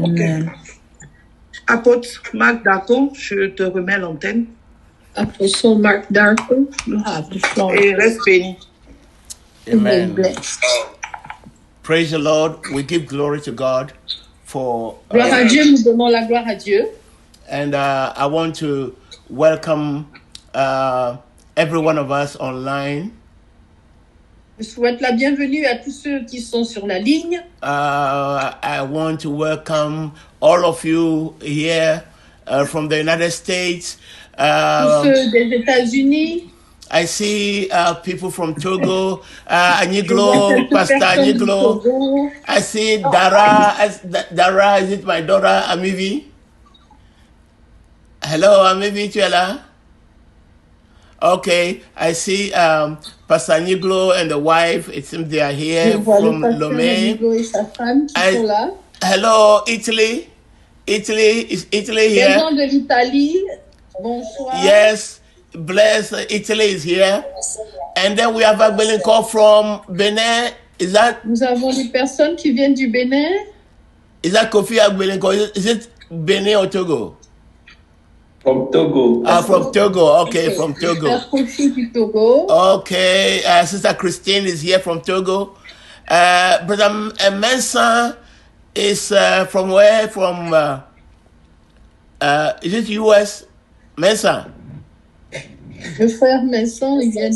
Amen. Apôtre Marc Darko, je te remets l'antenne. Apostle Mark Darko, you have the floor. Et reste béni. Amen. Blessed. Praise the Lord. We give glory to God for. Gloire à Dieu, nous donnons la gloire à Dieu. And I want to welcome every one of us online. Je souhaite la bienvenue à tous ceux qui sont sur la ligne. I want to welcome all of you here from the United States. Tous ceux des États-Unis. I see people from Togo, Aniglo, Pastor Aniglo. I see Dara. Dara, is it my daughter, Amivi? Hello, Amivi, tu es là? Okay, I see Pastor Aniglo and the wife. It seems they are here from Lomé. Hello, Italy. Is Italy here? Les gens de l'Italie, bonsoir. Yes. Bless Italy is here. And then we have a call from Benin. Is that? Nous avons des personnes qui viennent du Bénin. Is that Kofi Agbelenko? Is it Benin or Togo? From Togo. From Togo. Okay, from Togo. Kofi du Togo. Okay, Sister Christine is here from Togo. Brother Mensah is from where? From is it US? Mensah? Le frère Mensah, il vient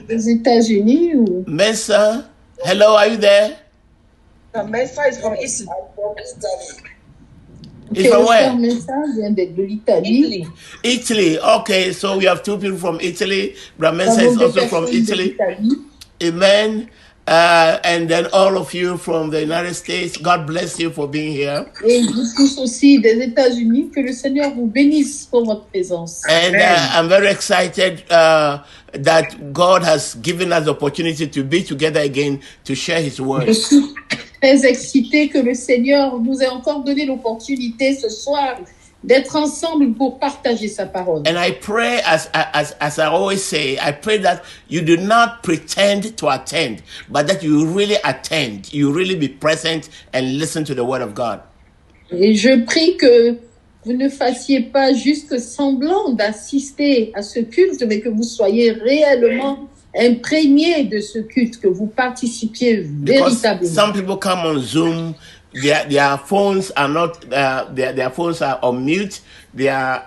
des États-Unis ou? Mensah, hello, are you there? Mensah is from Italy. He's from where? Mensah vient de l'Italie. Italy. Okay, so we have two people from Italy. Brother Mensah is also from Italy. Amen. And then all of you from the United States, God bless you for being here. Et vous tous aussi des États-Unis, que le Seigneur vous bénisse pour votre présence. And I'm very excited that God has given us the opportunity to be together again to share His word. Je suis très excitée que le Seigneur nous ait encore donné l'opportunité ce soir d'être ensemble pour partager sa parole. And I pray, as I always say, I pray that you do not pretend to attend, but that you really attend, you really be present and listen to the word of God. Et je prie que vous ne fassiez pas juste semblant d'assister à ce culte, mais que vous soyez réellement imprégnés de ce culte, que vous participiez véritablement. Because some people come on Zoom. Their phones are not. Their phones are on mute. Their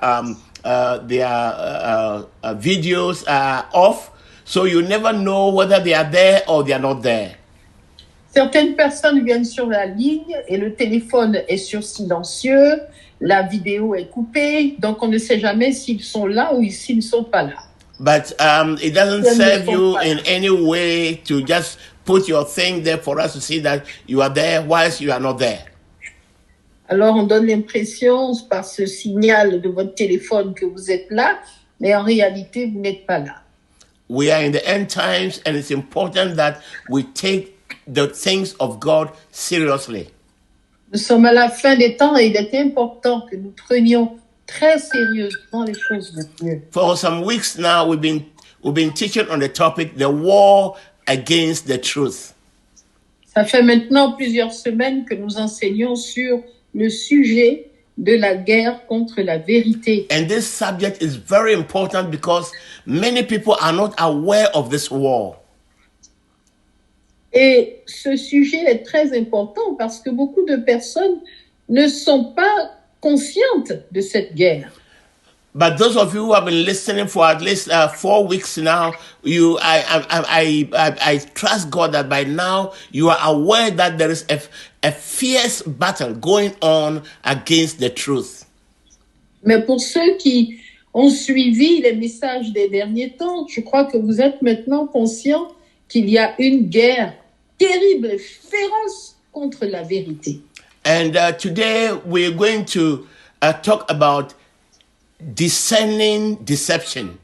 videos are off. So you never know whether they are there or they are not there. Certaines personnes viennent sur la ligne et le téléphone est sur silencieux, la vidéo est coupée, donc on ne sait jamais s'ils sont là ou s'ils ne sont pas là. But it doesn't serve you in any way to just put your thing there for us to see that you are there whilst you are not there. Alors on donne l'impression par ce signal de votre téléphone que vous êtes là, mais en réalité vous n'êtes pas là. We are in the end times and it's important that we take the things of God seriously. Nous sommes à la fin des temps et il est important que nous prenions très sérieusement les choses de Dieu. For some weeks now we've been teaching on the topic the war against the truth. Ça fait maintenant plusieurs semaines que nous enseignons sur le sujet de la guerre contre la vérité. And this subject is very important because many people are not aware of this war. Et ce sujet est très important parce que beaucoup de personnes ne sont pas conscientes de cette guerre. But those of you who have been listening for at least 4 weeks now, I trust God that by now you are aware that there is a fierce battle going on against the truth. Mais pour ceux qui ont suivi les messages des derniers temps, je crois que vous êtes maintenant conscients qu'il y a une guerre terrible et féroce contre la vérité. And today we're going to talk about discerning deception.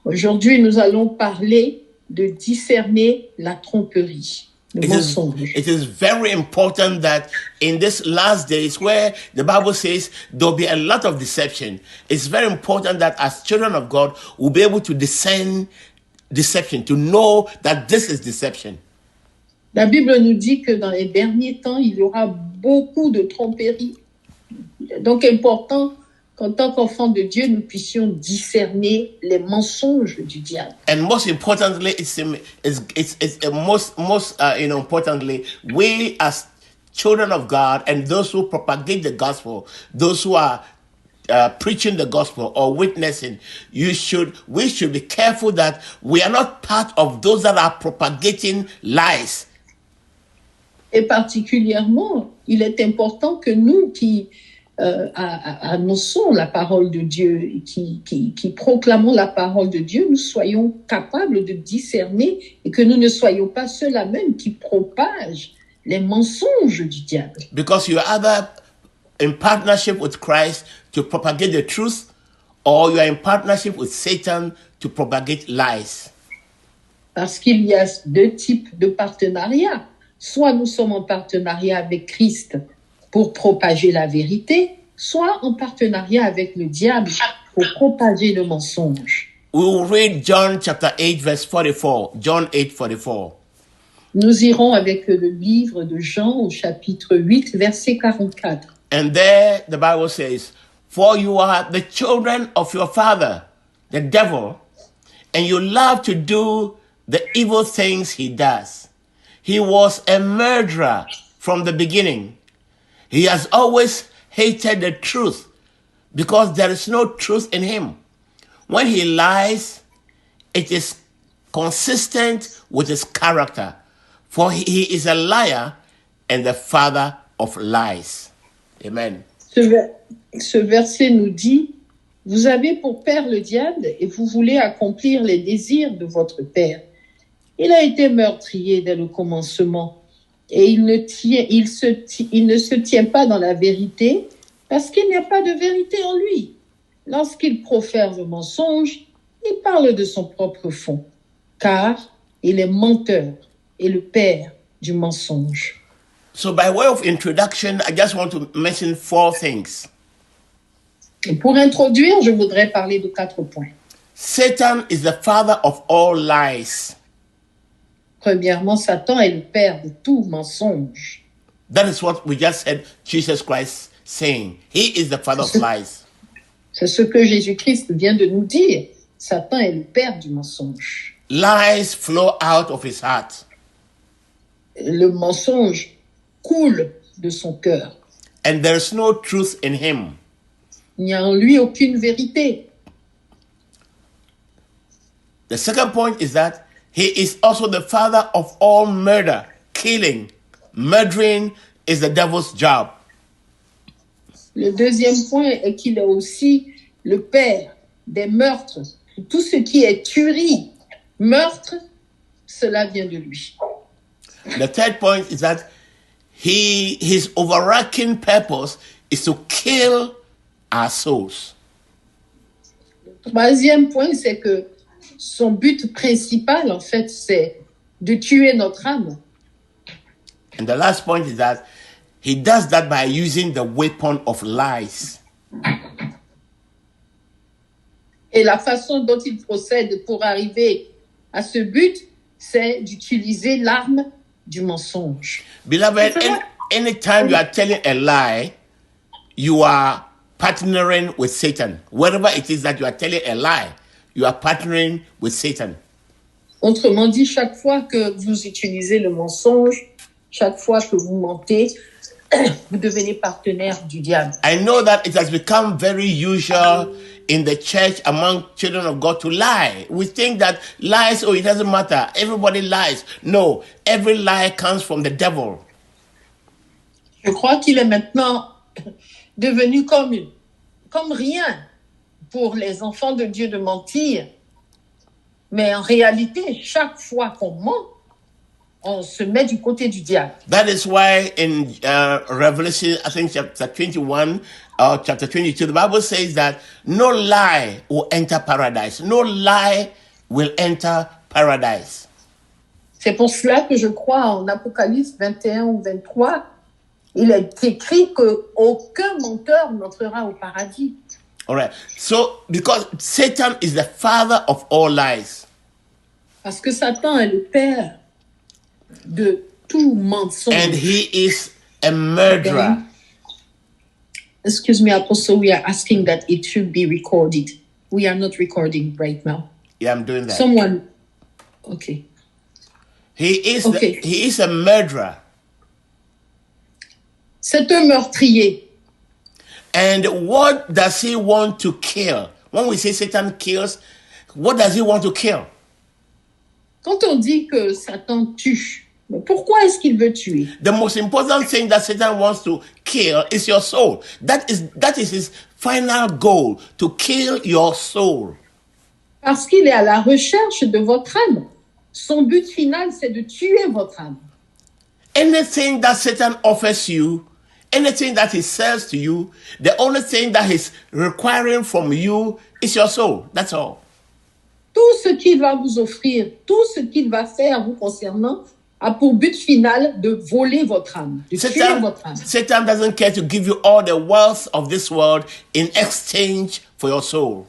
Aujourd'hui, nous allons parler de discerner la tromperie, le mensonge. It is very important that in this last days where the Bible says there'll be a lot of deception, it's very important that as children of God, we'll be able to discern deception, to know that this is deception. La Bible nous dit que dans les derniers temps, il y aura beaucoup de tromperies. Donc, important qu'en tant qu'enfants de Dieu, nous puissions discerner les mensonges du diable. And most importantly, importantly, we as children of God and those who propagate the gospel, those who are preaching the gospel or witnessing, we should be careful that we are not part of those that are propagating lies. Et particulièrement, il est important que nous qui annonçons la parole de Dieu, qui proclamons la parole de Dieu, nous soyons capables de discerner et que nous ne soyons pas ceux-là même qui propagent les mensonges du diable. Because you are either in partnership with Christ to propagate the truth, or you are in partnership with Satan to propagate lies. Parce qu'il y a deux types de partenariats. Soit nous sommes en partenariat avec Christ pour propager la vérité, soit en partenariat avec le diable pour propager le mensonge. We will read John chapter 8 verse 44. John 8:44. Nous irons avec le livre de Jean au chapitre 8, verset 44. And there the Bible says, "For you are the children of your father, the devil, and you love to do the evil things he does. He was a murderer from the beginning. He has always hated the truth because there is no truth in him. When he lies, it is consistent with his character, for he is a liar and the father of lies." Amen. Ce verset nous dit, « Vous avez pour père le diable et vous voulez accomplir les désirs de votre père. Il a été meurtrier dès le commencement et il ne se tient pas dans la vérité parce qu'il n'y a pas de vérité en lui. Lorsqu'il profère le mensonge, il parle de son propre fond, car il est menteur et le père du mensonge. » So by way of introduction, I just want to mention 4 things. Et pour introduire, je voudrais parler de 4 points. Satan is the father of all lies. Premièrement, Satan est le père de tout mensonge. That is what we just said Jesus Christ saying. He is the father of lies. C'est ce que Jésus-Christ vient de nous dire. Satan est le père du mensonge. Lies flow out of his heart. Le mensonge coule de son cœur. And there is no truth in him. Il n'y a en lui aucune vérité. The second point is that he is also the father of all murder, killing. Murdering is the devil's job. Le deuxième point est qu'il est aussi le père des meurtres. Tout ce qui est tuerie, meurtre, cela vient de lui. The third point is that his overarching purpose is to kill our souls. Le troisième point, c'est que son but principal, en fait, c'est de tuer notre âme. And the last point is that he does that by using the weapon of lies. Et la façon dont il procède pour arriver à ce but, c'est d'utiliser l'arme du mensonge. Beloved, anytime you are telling a lie, you are partnering with Satan. Wherever it is that you are telling a lie, you are partnering with Satan. Autrement dit, chaque fois que vous utilisez le mensonge, chaque fois que vous mentez, vous devenez partenaire du diable. I know that it has become very usual in the church among children of God to lie. We think that lies, it doesn't matter. Everybody lies. No, every lie comes from the devil. Je crois qu'il est maintenant devenu comme rien pour les enfants de Dieu de mentir. Mais en réalité, chaque fois qu'on ment, on se met du côté du diable. That is why in Revelation, I think chapter 21 or chapter 22, the Bible says that no lie will enter paradise. No lie will enter paradise. C'est pour cela que je crois en Apocalypse 21 ou 23, il est écrit qu'aucun menteur n'entrera au paradis. All right. So, because Satan is the father of all lies. Parce que Satan est le père de tout mensonge. And he is a murderer. Okay. Excuse me, Apostle, we are asking that it should be recorded. We are not recording right now. Yeah, I'm doing that. Someone, okay. He is Okay. he is a murderer. C'est un meurtrier. And what does he want to kill? When we say Satan kills, what does he want to kill? Quand on dit que Satan tue, mais pourquoi est-ce qu'il veut tuer? The most important thing that Satan wants to kill is your soul. That is his final goal, to kill your soul. Parce qu'il est à la recherche de votre âme. Son but final, c'est de tuer votre âme. Anything that Satan offers you, anything that he sells to you, the only thing that he's requiring from you is your soul. That's all. Tout ce qu'il va vous offrir, tout ce qu'il va faire vous concernant, a pour but final de voler votre âme, de tuer votre âme. Satan doesn't care to give you all the wealth of this world in exchange for your soul.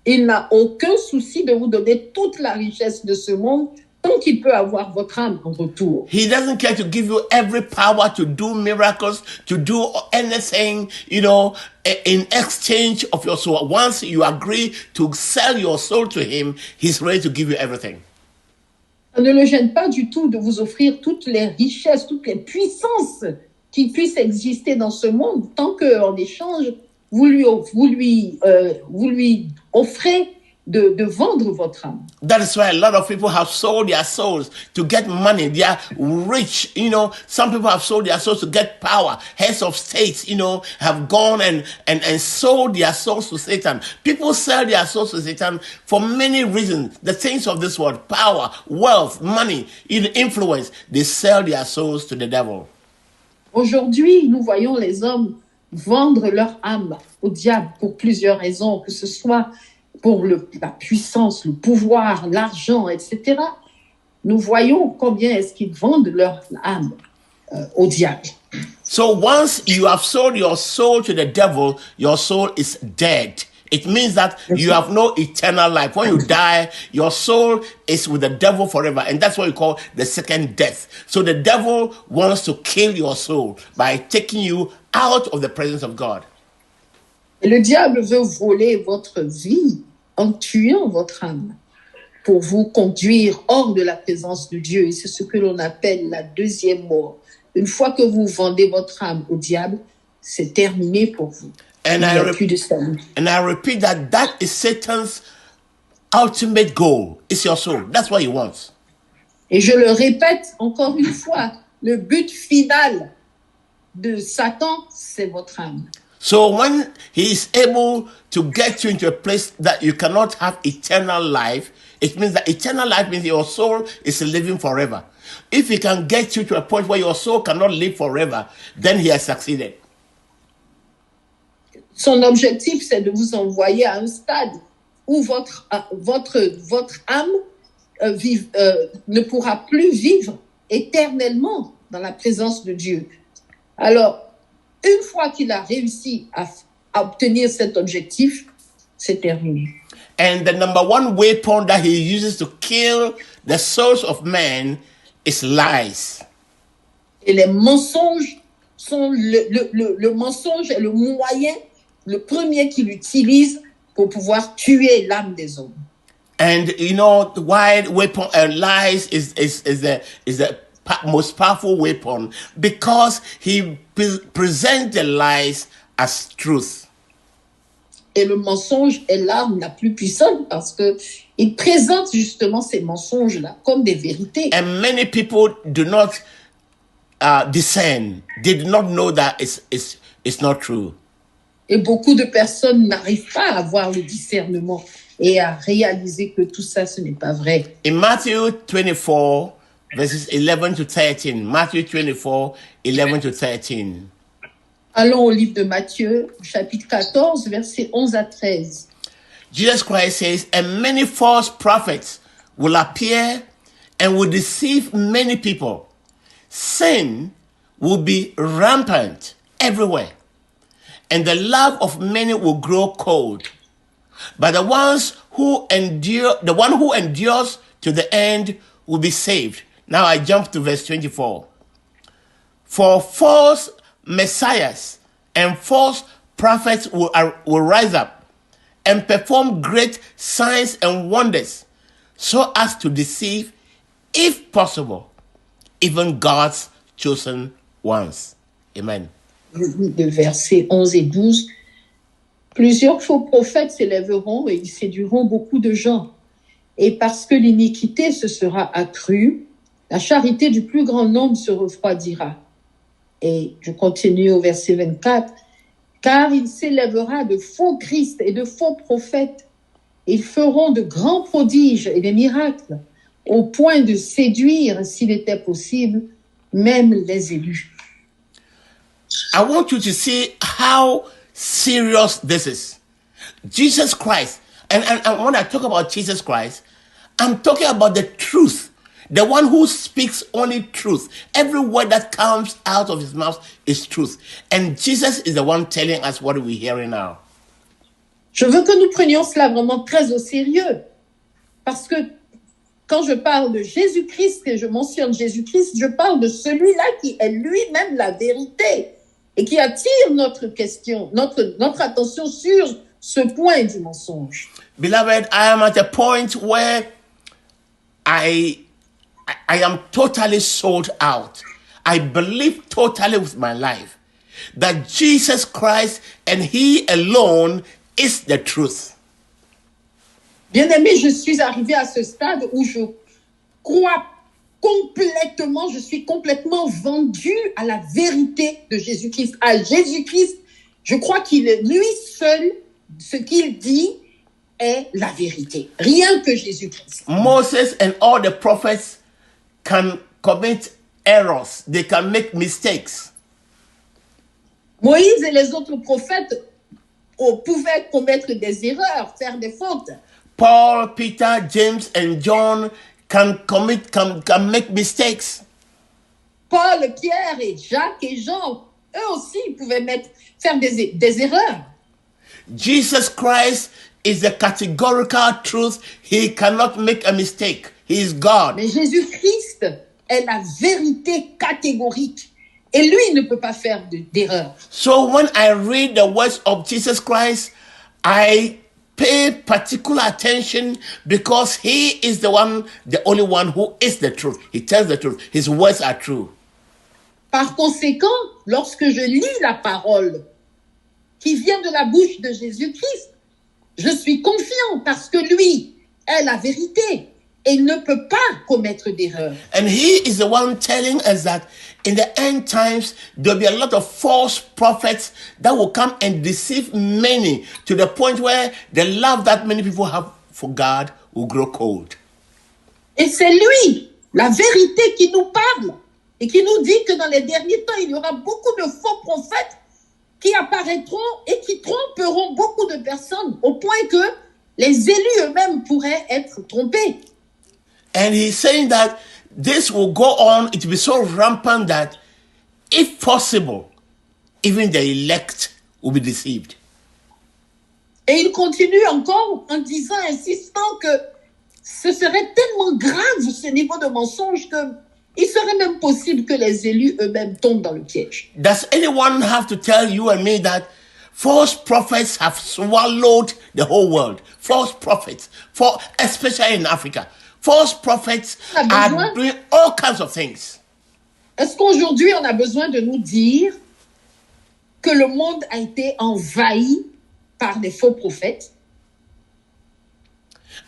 Il n'a aucun souci de vous donner toute la richesse de ce monde tant qu'il peut avoir votre âme en retour. He doesn't care to give you every power to do miracles, to do anything, in exchange of your soul. Once you agree to sell your soul to him, he's ready to give you everything. Ça ne le gêne pas du tout de vous offrir toutes les richesses, toutes les puissances qui puissent exister dans ce monde, tant qu'en échange, vous lui offrez de vendre votre âme. That is why a lot of people have sold their souls to get money. They are rich, Some people have sold their souls to get power. Heads of states, have gone and sold their souls to Satan. People sell their souls to Satan for many reasons. The things of this world, power, wealth, money, influence, they sell their souls to the devil. Aujourd'hui, nous voyons les hommes vendre leur âme au diable pour plusieurs raisons, que ce soit pour la puissance, le pouvoir, l'argent, etc. Nous voyons combien est-ce qu'ils vendent leur âme au diable. So once you have sold your soul to the devil, your soul is dead. It means that you have no eternal life. When you die, your soul is with the devil forever. And that's what we call the second death. So the devil wants to kill your soul by taking you out of the presence of God. Et le diable veut voler votre vie en tuant votre âme pour vous conduire hors de la présence de Dieu. Et c'est ce que l'on appelle la deuxième mort. Une fois que vous vendez votre âme au diable, c'est terminé pour vous. And I repeat that is Satan's ultimate goal. It's your soul. That's what he wants. Et je le répète encore une fois, le but final de Satan, c'est votre âme. So when he is able to get you into a place that you cannot have eternal life, it means that eternal life means your soul is living forever. If he can get you to a point where your soul cannot live forever, then he has succeeded. Son objectif, c'est de vous envoyer à un stade où votre âme ne pourra plus vivre éternellement dans la présence de Dieu. Alors, une fois qu'il a réussi à obtenir cet objectif, c'est terminé. And the number one weapon that he uses to kill the souls of men is lies. Et les mensonges sont le mensonge est le moyen, le premier qu'il utilise pour pouvoir tuer l'âme des hommes. And the wide weapon lies is the most powerful weapon because he presents the lies as truth. Et le mensonge est l'arme la plus puissante parce que il présente justement ces mensonges-là comme des vérités. And many people do not discern. They do not know that it's not true. Et beaucoup de personnes n'arrivent pas à avoir le discernement et à réaliser que tout ça, ce n'est pas vrai. In Matthew 24, verses 11 to 13. Matthew 24, 11 to 13. Allons au livre de Matthieu, chapitre 14, versets 11 à 13. Jesus Christ says, and many false prophets will appear and will deceive many people. Sin will be rampant everywhere, and the love of many will grow cold. But the one who endures to the end will be saved. Now I jump to verse 24. For false messiahs and false prophets will rise up and perform great signs and wonders, so as to deceive, if possible, even God's chosen ones. Amen. De versets 11 et 12. Plusieurs faux prophètes s'élèveront et ils séduiront beaucoup de gens. Et parce que l'iniquité se sera accrue, la charité du plus grand nombre se refroidira. Et je continue au verset 24. Car il s'élèvera de faux Christ et de faux prophètes. Ils feront de grands prodiges et des miracles, au point de séduire, s'il était possible, même les élus. I want you to see how serious this is. Jesus Christ, and when I talk about Jesus Christ, I'm talking about the truth. The one who speaks only truth. Every word that comes out of his mouth is truth. And Jesus is the one telling us what we're hearing now. Je veux que nous prenions cela vraiment très au sérieux. Parce que quand je parle de Jésus-Christ et je mentionne Jésus-Christ, je parle de celui-là qui est lui-même la vérité et qui attire notre question, notre attention sur ce point du mensonge. Beloved, I am at a point where I am totally sold out. I believe totally with my life that Jesus Christ and He alone is the truth. Bien-aimé, je suis arrivé à ce stade où je crois complètement, je suis complètement vendu à la vérité de Jésus-Christ. À Jésus-Christ, je crois qu'il est lui seul, ce qu'il dit est la vérité. Rien que Jésus-Christ. Moses and all the prophets can commit errors. They can make mistakes. Moïse et les autres prophètes pouvaient commettre des erreurs, faire des fautes. Paul, Peter, James, and John can make mistakes. Paul, Pierre et Jacques et Jean, eux aussi pouvaient faire des erreurs. Jesus Christ is the categorical truth. He cannot make a mistake. He is God. Mais Jésus-Christ est la vérité catégorique. Et lui ne peut pas faire d'erreur. So when I read the words of Jesus Christ, I pay particular attention because He is the only one who is the truth. He tells the truth. His words are true. Par conséquent, lorsque je lis la parole qui vient de la bouche de Jésus-Christ, je suis confiant parce que lui est la vérité et il ne peut pas commettre d'erreur. And He is the one telling us that in the end times, there'll be a lot of false prophets that will come and deceive many to the point where the love that many people have for God will grow cold. Et c'est lui, la vérité, qui nous parle et qui nous dit que dans les derniers temps, il y aura beaucoup de faux prophètes qui apparaîtront et qui tromperont beaucoup de personnes au point que les élus eux-mêmes pourraient être trompés. And He's saying that this will go on, it will be so rampant that, if possible, even the elect will be deceived. Et il continue encore en disant, insistant que ce serait tellement grave ce niveau de mensonge que il serait même possible que les élus eux-mêmes tombent dans le piège. Does anyone have to tell you and me that false prophets have swallowed the whole world? False prophets, especially in Africa. False prophets are doing all kinds of things. Est-ce qu'aujourd'hui, on a besoin de nous dire que le monde a été envahi par des faux prophètes?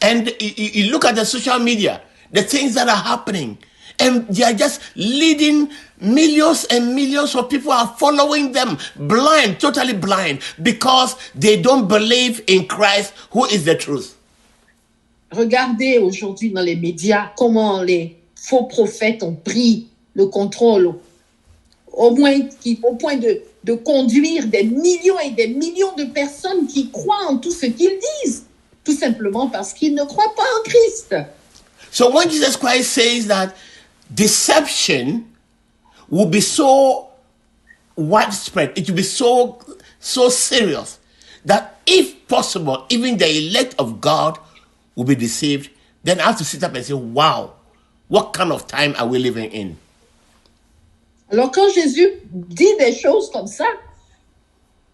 And you look at the social media, the things that are happening, and they are just leading millions and millions of people are following them blind, totally blind, because they don't believe in Christ, who is the truth. Regardez aujourd'hui dans les médias comment les faux prophètes ont pris le contrôle, au point de conduire des millions et des millions de personnes qui croient en tout ce qu'ils disent, tout simplement parce qu'ils ne croient pas en Christ. So when Jesus Christ says that deception will be so widespread, it will be so serious, that if possible, even the elect of God will be deceived, then I have to sit up and say, wow, What kind of time are we living in? Alors quand Jésus dit des choses comme ça,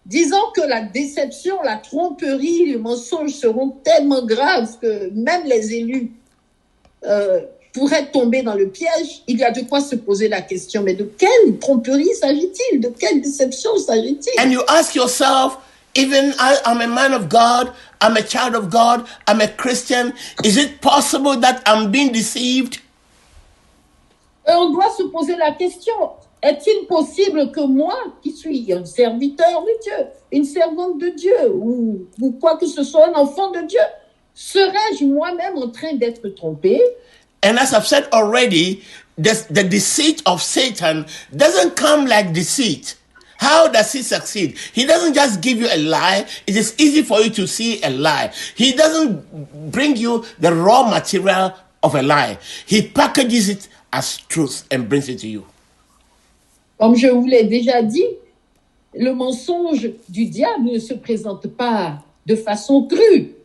disant que la déception, la tromperie, le mensonge seront tellement graves que même les élus pourraient tomber dans le piège, il y a de quoi se poser la question, mais de quelle tromperie s'agit-il? De quelle déception s'agit-il? And you ask yourself, even I'm a man of God, I'm a child of God, I'm a Christian, is it possible that I'm being deceived? Et on doit se poser la question, est-il possible que moi, qui suis un serviteur de Dieu, une servante de Dieu, ou quoi que ce soit, un enfant de Dieu, serais-je moi-même en train d'être trompé? And as I've said already, the deceit of Satan doesn't come like deceit. How does he succeed? He doesn't just give you a lie. It is easy for you to see a lie. He doesn't bring you the raw material of a lie. He packages it as truth and brings it to you. Comme je vous l'ai déjà dit, le mensonge du diable ne se présente pas de façon crue,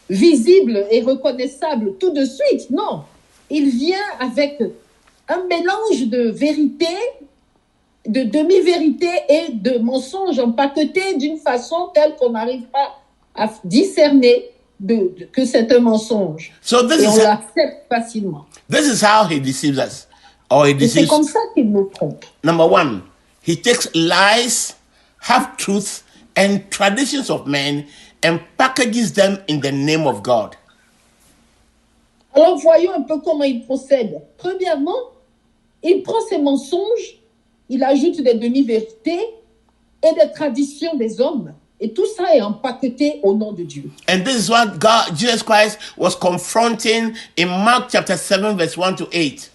visible et reconnaissable tout de suite. Non, il vient avec un mélange de vérité, de demi-vérité et de mensonges empaquetés d'une façon telle qu'on n'arrive pas à discerner que c'est un mensonge. Et on l'accepte facilement. This is how he deceives us. Or he deceives. Et c'est comme ça qu'il nous trompe. Number one, he takes lies, half-truths, and traditions of men and packages them in the name of God. Alors voyons un peu comment il procède. Premièrement, il prend ses mensonges, il ajoute des demi-vérités et des traditions des hommes. Et tout ça est empaqueté au nom de Dieu. And this is what Jesus Christ was confronting in Mark chapter 7, verse 1 to 8.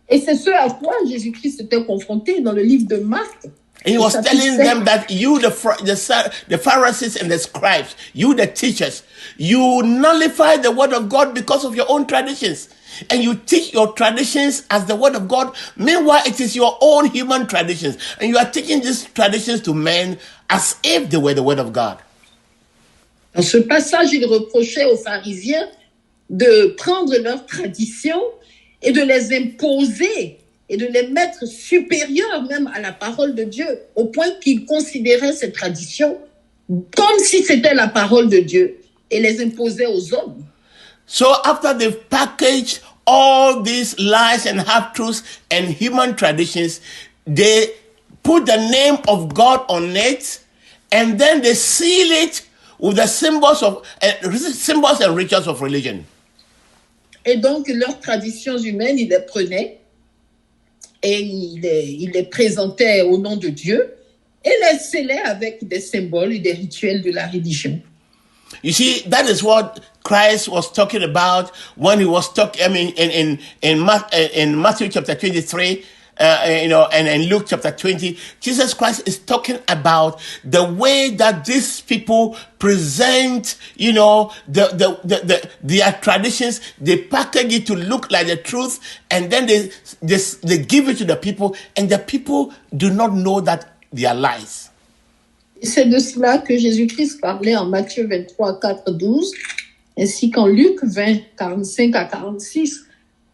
Et c'est ce à quoi Jésus-Christ était confronté dans le livre de Marc. And he was telling them that you, the Pharisees and the scribes, you, the teachers, you nullify the word of God because of your own traditions. And you teach your traditions as the word of God. Meanwhile, it is your own human traditions. And you are teaching these traditions to men as if they were the word of God. Dans ce passage, il reprochait aux pharisiens de prendre leurs traditions et de les imposer et de les mettre supérieurs même à la parole de Dieu, au point qu'ils considéraient ces traditions comme si c'était la parole de Dieu et les imposaient aux hommes. So after they've packaged all these lies and half-truths and human traditions, they put the name of God on it, and then they seal it with the symbols and rituals of religion. Et donc, leurs traditions humaines, ils les prenaient et ils les présentaient au nom de Dieu et les scellaient avec des symboles et des rituels de la religion. You see, that is what Christ was talking about when he was talking. I mean, in Matthew chapter 23, and in Luke chapter 20, Jesus Christ is talking about the way that these people present, their traditions. They package it to look like the truth, and then they give it to the people, and the people do not know that they are lies. C'est de cela que Jésus-Christ parlait en Matthieu 23, 4, 12, ainsi qu'en Luc 20, 45 à 46,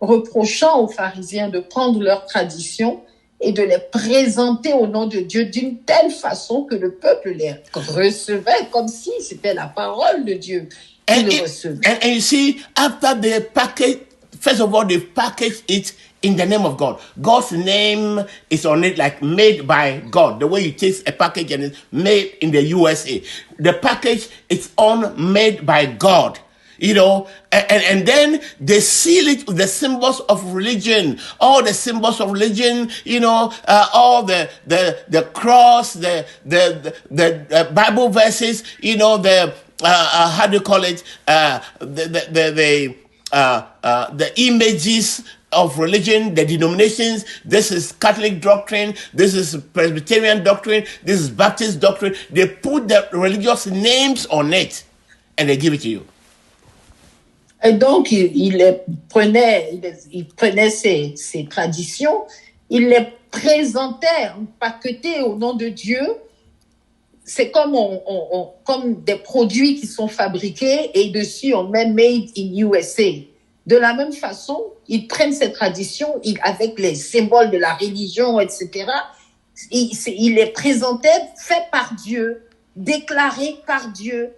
reprochant aux pharisiens de prendre leurs traditions et de les présenter au nom de Dieu d'une telle façon que le peuple les recevait comme si c'était la parole de Dieu qu'il recevait. And you see, after they package, first of all, they package it in the name of God. God's name is on it, like made by God. The way you take a package and it's made in the USA. The package is on made by God. And then they seal it with the symbols of religion, all the symbols of religion, all the cross, the Bible verses, how do you call it, the images of religion, the denominations. This is Catholic doctrine, this is Presbyterian doctrine, this is Baptist doctrine. They put the religious names on it and they give it to you. Et donc, il prenait ces traditions, il les présentait empaquetées au nom de Dieu. C'est comme comme des produits qui sont fabriqués et dessus on met Made in USA. De la même façon, ils prennent ces traditions avec les symboles de la religion, etc. Il les présentait faits par Dieu, déclarés par Dieu.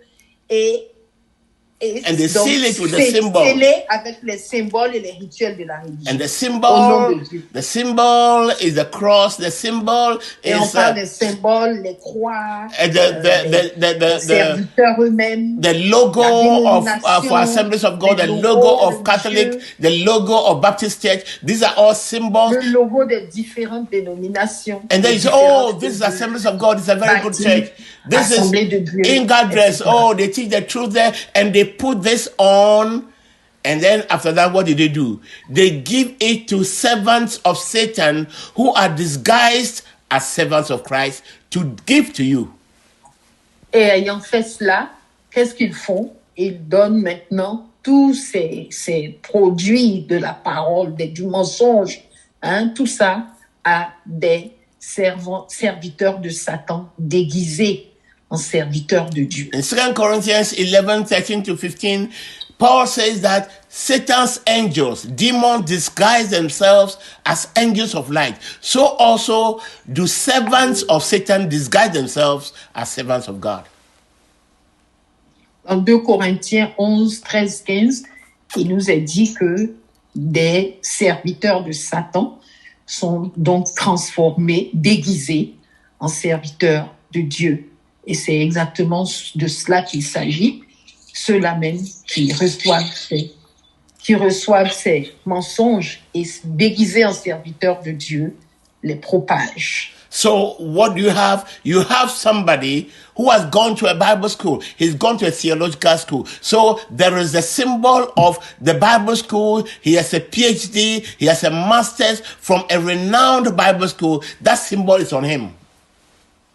And they seal it with the symbol. Scellé avec les symboles et les rituels de la religion. And the Au nom de symbol, Dieu. the symbol is the cross. The symbol Et on is parle des symboles, les croix, and les serviteurs eux-mêmes, the logo for Assemblies of God, the logo of Catholic, the logo of Baptist Church. These are all symbols. le logo des différentes dénominations. And then you say, oh, this is Assemblies of God. It's a very good church. This is in God dress. Oh, they teach the truth there, and they put this on. And then after that, what did they do? They give it to servants of Satan who are disguised as servants of Christ to give to you. Et ayant fait cela, qu'est-ce qu'ils font? Ils donnent maintenant tous ces produits de la parole, du mensonge, tout ça à des serviteurs de Satan déguisés en serviteurs de Dieu. In 2 Corinthians 11:13-15, Paul says that Satan's angels, demons, disguise themselves as angels of light. So also do servants of Satan disguise themselves as servants of God. En 2 Corinthiens 11, 13, 15, il nous est dit que des serviteurs de Satan sont donc transformés, déguisés en serviteurs de Dieu. Et c'est exactement de cela qu'il s'agit. Ceux-là même qui reçoivent ces mensonges et déguisés en serviteurs de Dieu, les propagent. So what do you have? You have somebody who has gone to a Bible school. He's gone to a theological school. So there is a symbol of the Bible school. He has a PhD. He has a master's from a renowned Bible school. That symbol is on him.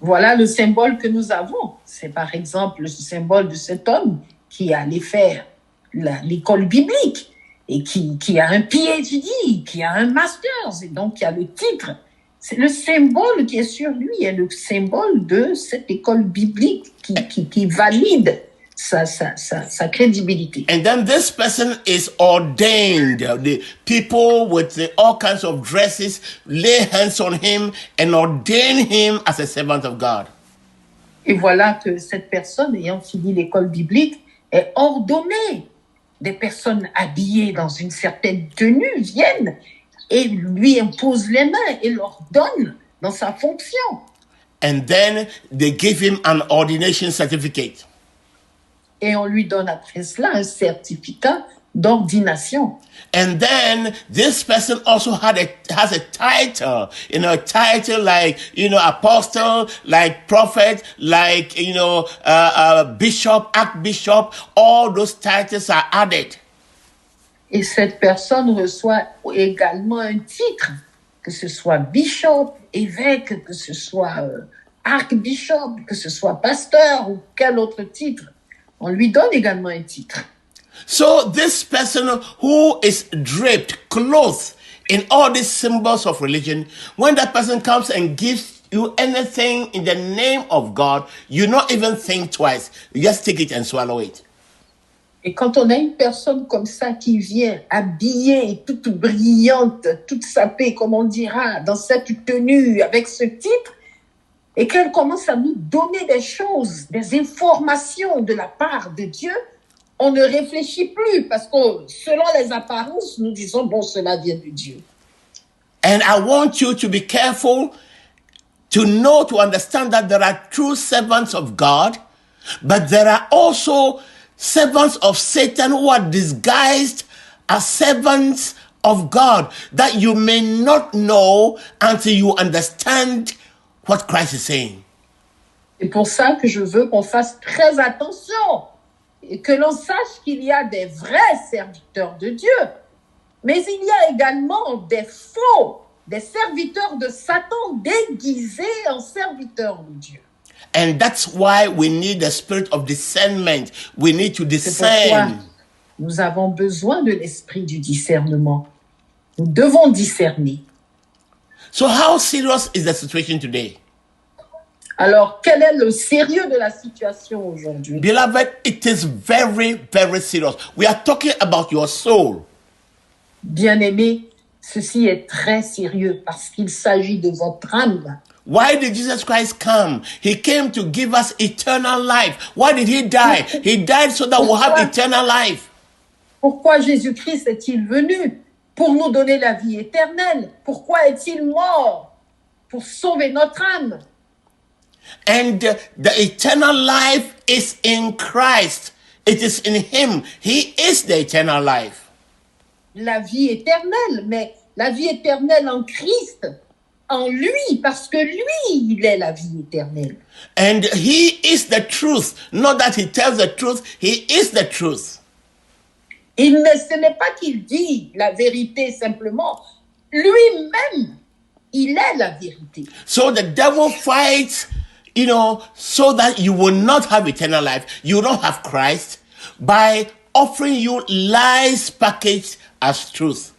Voilà le symbole que nous avons. C'est par exemple le symbole de cet homme qui allait faire l'école biblique et qui a un PhD, qui a un master, et donc qui a le titre. C'est le symbole qui est sur lui, et le symbole de cette école biblique qui valide sa crédibilité. And then this person is ordained. The people with all kinds of dresses lay hands on him and ordain him as a servant of God. Et voilà que cette personne, ayant fini l'école biblique, est ordonnée. Des personnes habillées dans une certaine tenue viennent et lui imposent les mains et l'ordonnent dans sa fonction. And then they give him an ordination certificate. Et on lui donne après cela un certificat d'ordination. And then this person also has a title, a title like, apostle, like prophet, like, bishop, archbishop, all those titles are added. Et cette personne reçoit également un titre, que ce soit bishop, évêque, que ce soit archbishop, que ce soit pasteur ou quel autre titre. On lui donne également un titre. So this person who is draped, clothed in all these symbols of religion, when that person comes and gives you anything in the name of God, you not even think twice. You just take it and swallow it. Et quand on a une personne comme ça qui vient habillée, toute brillante, toute sapée, comme on dira, dans cette tenue, avec ce titre, et qu'elle commence à nous donner des choses, des informations de la part de Dieu, on ne réfléchit plus parce que selon les apparences, nous disons, bon, cela vient de Dieu. And I want you to be careful to know, to understand that there are true servants of God, but there are also servants of Satan who are disguised as servants of God that you may not know until you understand what Christ is saying. C'est pour ça que je veux qu'on fasse très attention et que l'on sache qu'il y a des vrais serviteurs de Dieu, mais il y a également des faux, des serviteurs de Satan déguisés en serviteurs de Dieu. And that's why we need the spirit of discernment. We need to C'est pourquoi discern. nous avons besoin de l'esprit du discernement. Nous devons discerner. So how serious is the situation today? Alors, quel est le sérieux de la situation aujourd'hui? Beloved, it is very, very serious. We are talking about your soul. Bien-aimés, ceci est très sérieux parce qu'il s'agit de votre âme. Why did Jesus Christ come? He came to give us eternal life. Why did he die? He died so that we'll have eternal life. Pourquoi Jésus-Christ est-il venu? Pour nous donner la vie éternelle. Pourquoi est-il mort? Pour sauver notre âme. And the eternal life is in Christ. It is in him. He is the eternal life. La vie éternelle, mais la vie éternelle en Christ, en lui, parce que lui, il est la vie éternelle. And he is the truth. Not that he tells the truth, he is the truth. Ce n'est pas qu'il dit la vérité simplement. Lui-même, il est la vérité. So the devil fights, so that you will not have eternal life. You don't have Christ by offering you lies packaged as truth.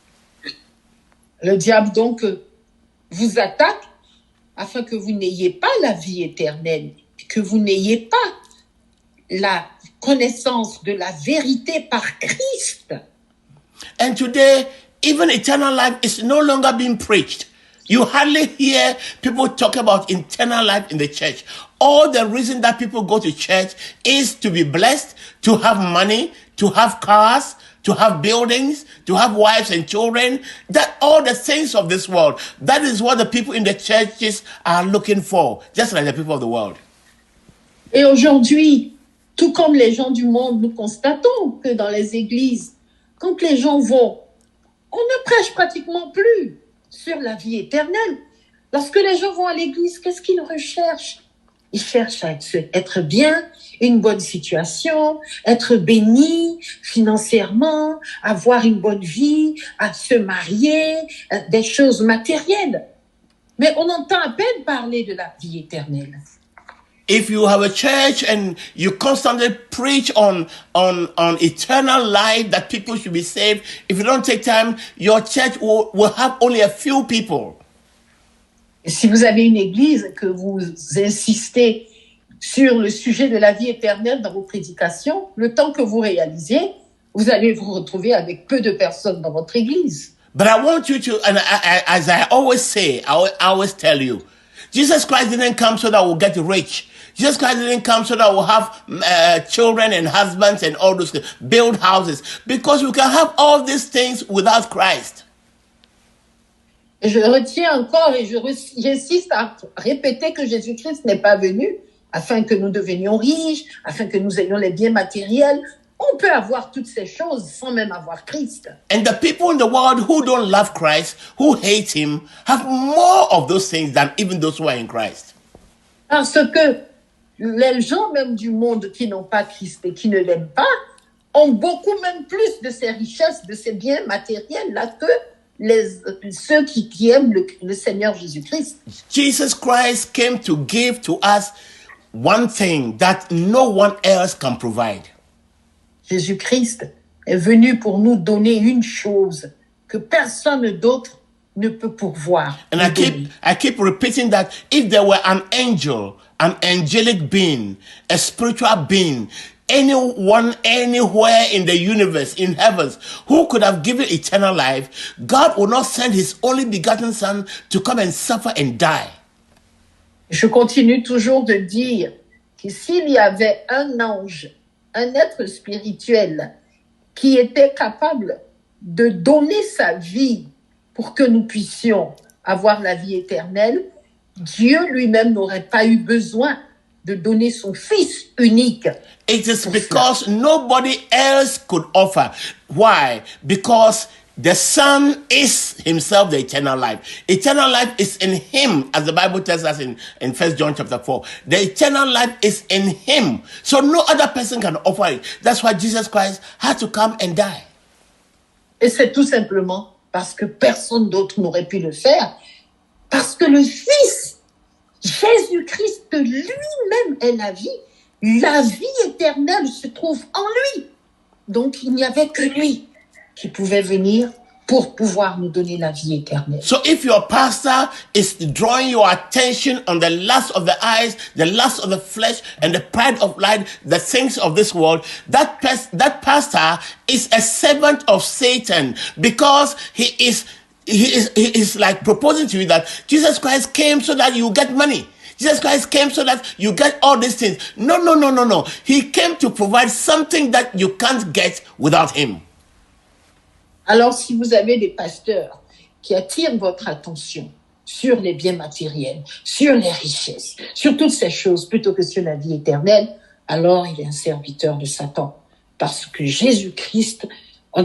Le diable donc vous attaque afin que vous n'ayez pas la vie éternelle, que vous n'ayez pas la connaissance de la vérité par Christ. And today, even eternal life is no longer being preached. You hardly hear people talk about eternal life in the church. All the reason that people go to church is to be blessed, to have money, to have cars, to have buildings, to have wives and children. That all the things of this world. That is what the people in the churches are looking for, just like the people of the world. Et aujourd'hui, tout comme les gens du monde, nous constatons que dans les églises, quand les gens vont, on ne prêche pratiquement plus sur la vie éternelle. Lorsque les gens vont à l'église, qu'est-ce qu'ils recherchent? Ils cherchent à être bien, une bonne situation, être bénis financièrement, avoir une bonne vie, à se marier, des choses matérielles. Mais on entend à peine parler de la vie éternelle. If you have a church and you constantly preach on eternal life, that people should be saved, if you don't take time, your church will have only a few people. Et si vous avez une église que vous insistez sur le sujet de la vie éternelle dans vos prédications, le temps que vous réalisez, vous allez vous retrouver avec peu de personnes dans votre église. But I want you to, and as I always say, I always tell you, Jesus Christ didn't come so that we'll get rich. Jesus Christ didn't come so that we'll have children and husbands and all those things, build houses. Because we can have all these things without Christ. Et je retiens encore et j'insiste à répéter que Jésus-Christ n'est pas venu afin que nous devenions riches, afin que nous ayons les biens matériels. On peut avoir toutes ces choses sans même avoir Christ. And the people in the world who don't love Christ, who hate him, have more of those things than even those who are in Christ. Parce que les gens même du monde qui n'ont pas Christ et qui ne l'aiment pas ont beaucoup même plus de ces richesses, de ces biens matériels-là que ceux qui aiment le Seigneur Jésus-Christ. Jesus Christ came to give to us one thing that no one else can provide. Jésus-Christ est venu pour nous donner une chose que personne d'autre ne peut pourvoir. And I keep repeating that if there were an angel, an angelic being, a spiritual being, anyone anywhere in the universe, in heavens, who could have given eternal life, God would not send his only begotten son to come and suffer and die. Je continue toujours de dire que s'il y avait un ange, un être spirituel qui était capable de donner sa vie pour que nous puissions avoir la vie éternelle, Dieu lui-même n'aurait pas eu besoin de donner son Fils unique. It is because nobody else could offer. Why? Because the Son is himself the eternal life. Eternal life is in him, as the Bible tells us in 1 John chapter 4. The eternal life is in him. So no other person can offer it. That's why Jesus Christ had to come and die. Et c'est tout simplement parce que personne d'autre n'aurait pu le faire. Parce que le Fils, Jésus-Christ lui-même est la vie. La vie éternelle se trouve en lui. Donc il n'y avait que lui qui pouvait venir pour pouvoir nous donner la vie éternelle. So if your pastor is drawing your attention on the lust of the eyes, the lust of the flesh, and the pride of life, the things of this world, that pastor is a servant of Satan, because he is like proposing to you that Jesus Christ came so that you get money. Jesus Christ came so that you get all these things. No. He came to provide something that you can't get without him. Alors, si vous avez des pasteurs qui attirent votre attention sur les biens matériels, sur les richesses, sur toutes ces choses, plutôt que sur la vie éternelle, alors il est un serviteur de Satan. Parce que Jésus-Christ,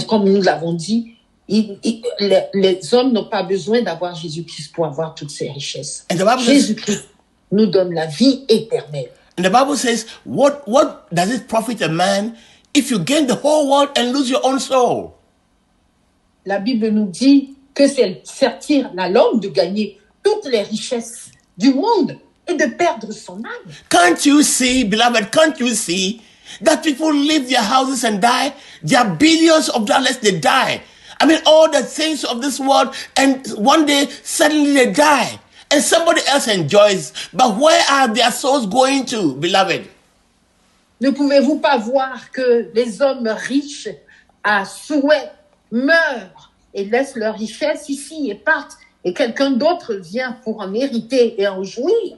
comme nous l'avons dit, les hommes n'ont pas besoin d'avoir Jésus-Christ pour avoir toutes ces richesses. Jésus-Christ nous donne la vie éternelle. And the Bible says, what does it profit a man if you gain the whole world and lose your own soul? La Bible nous dit que c'est sortir la langue de gagner toutes les richesses du monde et de perdre son âme. Can't you see, beloved, can't you see that people leave their houses and die? Their billions of dollars, they die. I mean, all the things of this world, and one day, suddenly they die. And somebody else enjoys. But where are their souls going to, beloved? Ne pouvez-vous pas voir que les hommes riches à souhait meurent et laissent leur richesse ici et partent, et quelqu'un d'autre vient pour en hériter et en jouir?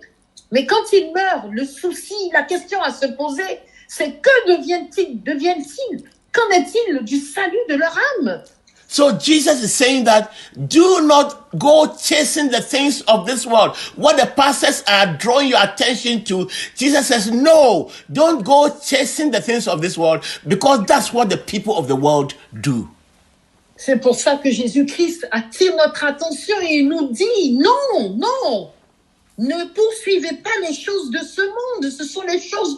Mais quand ils meurent, le souci, la question à se poser, c'est que deviennent-ils? Qu'en est-il du salut de leur âme? So Jesus is saying that do not go chasing the things of this world. What the pastors are drawing your attention to, Jesus says, no, don't go chasing the things of this world, because that's what the people of the world do. C'est pour ça que Jésus-Christ attire notre attention et il nous dit, non, ne poursuivez pas les choses de ce monde, ce sont les choses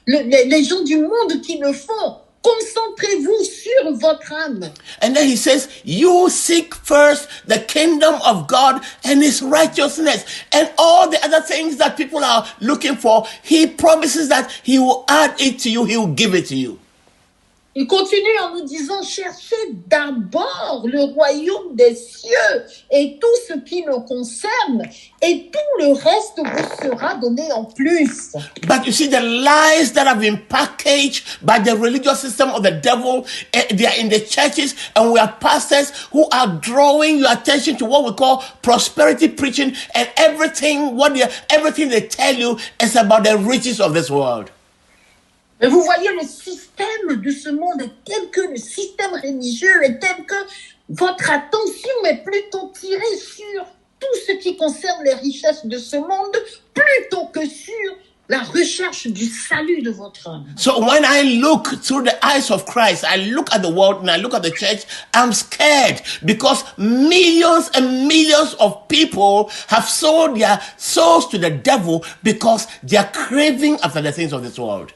les gens du monde qui le font. Concentrez-vous sur votre âme. And then he says, you seek first the kingdom of God and his righteousness, and all the other things that people are looking for, he promises that he will add it to you, he will give it to you. Il continue en nous disant, cherchez d'abord le royaume des cieux et tout ce qui le concerne, et tout le reste vous sera donné en plus. But you see, the lies that have been packaged by the religious system of the devil, they are in the churches, and we have pastors who are drawing your attention to what we call prosperity preaching, and everything they tell you is about the riches of this world. Mais vous voyez, le système de ce monde est tel que le système religieux est tel que votre attention est plutôt tirée sur tout ce qui concerne les richesses de ce monde plutôt que sur la recherche du salut de votre âme. So when I look through the eyes of Christ, I look at the world and I look at the church, I'm scared, because millions and millions of people have sold their souls to the devil because they are craving after the things of this world.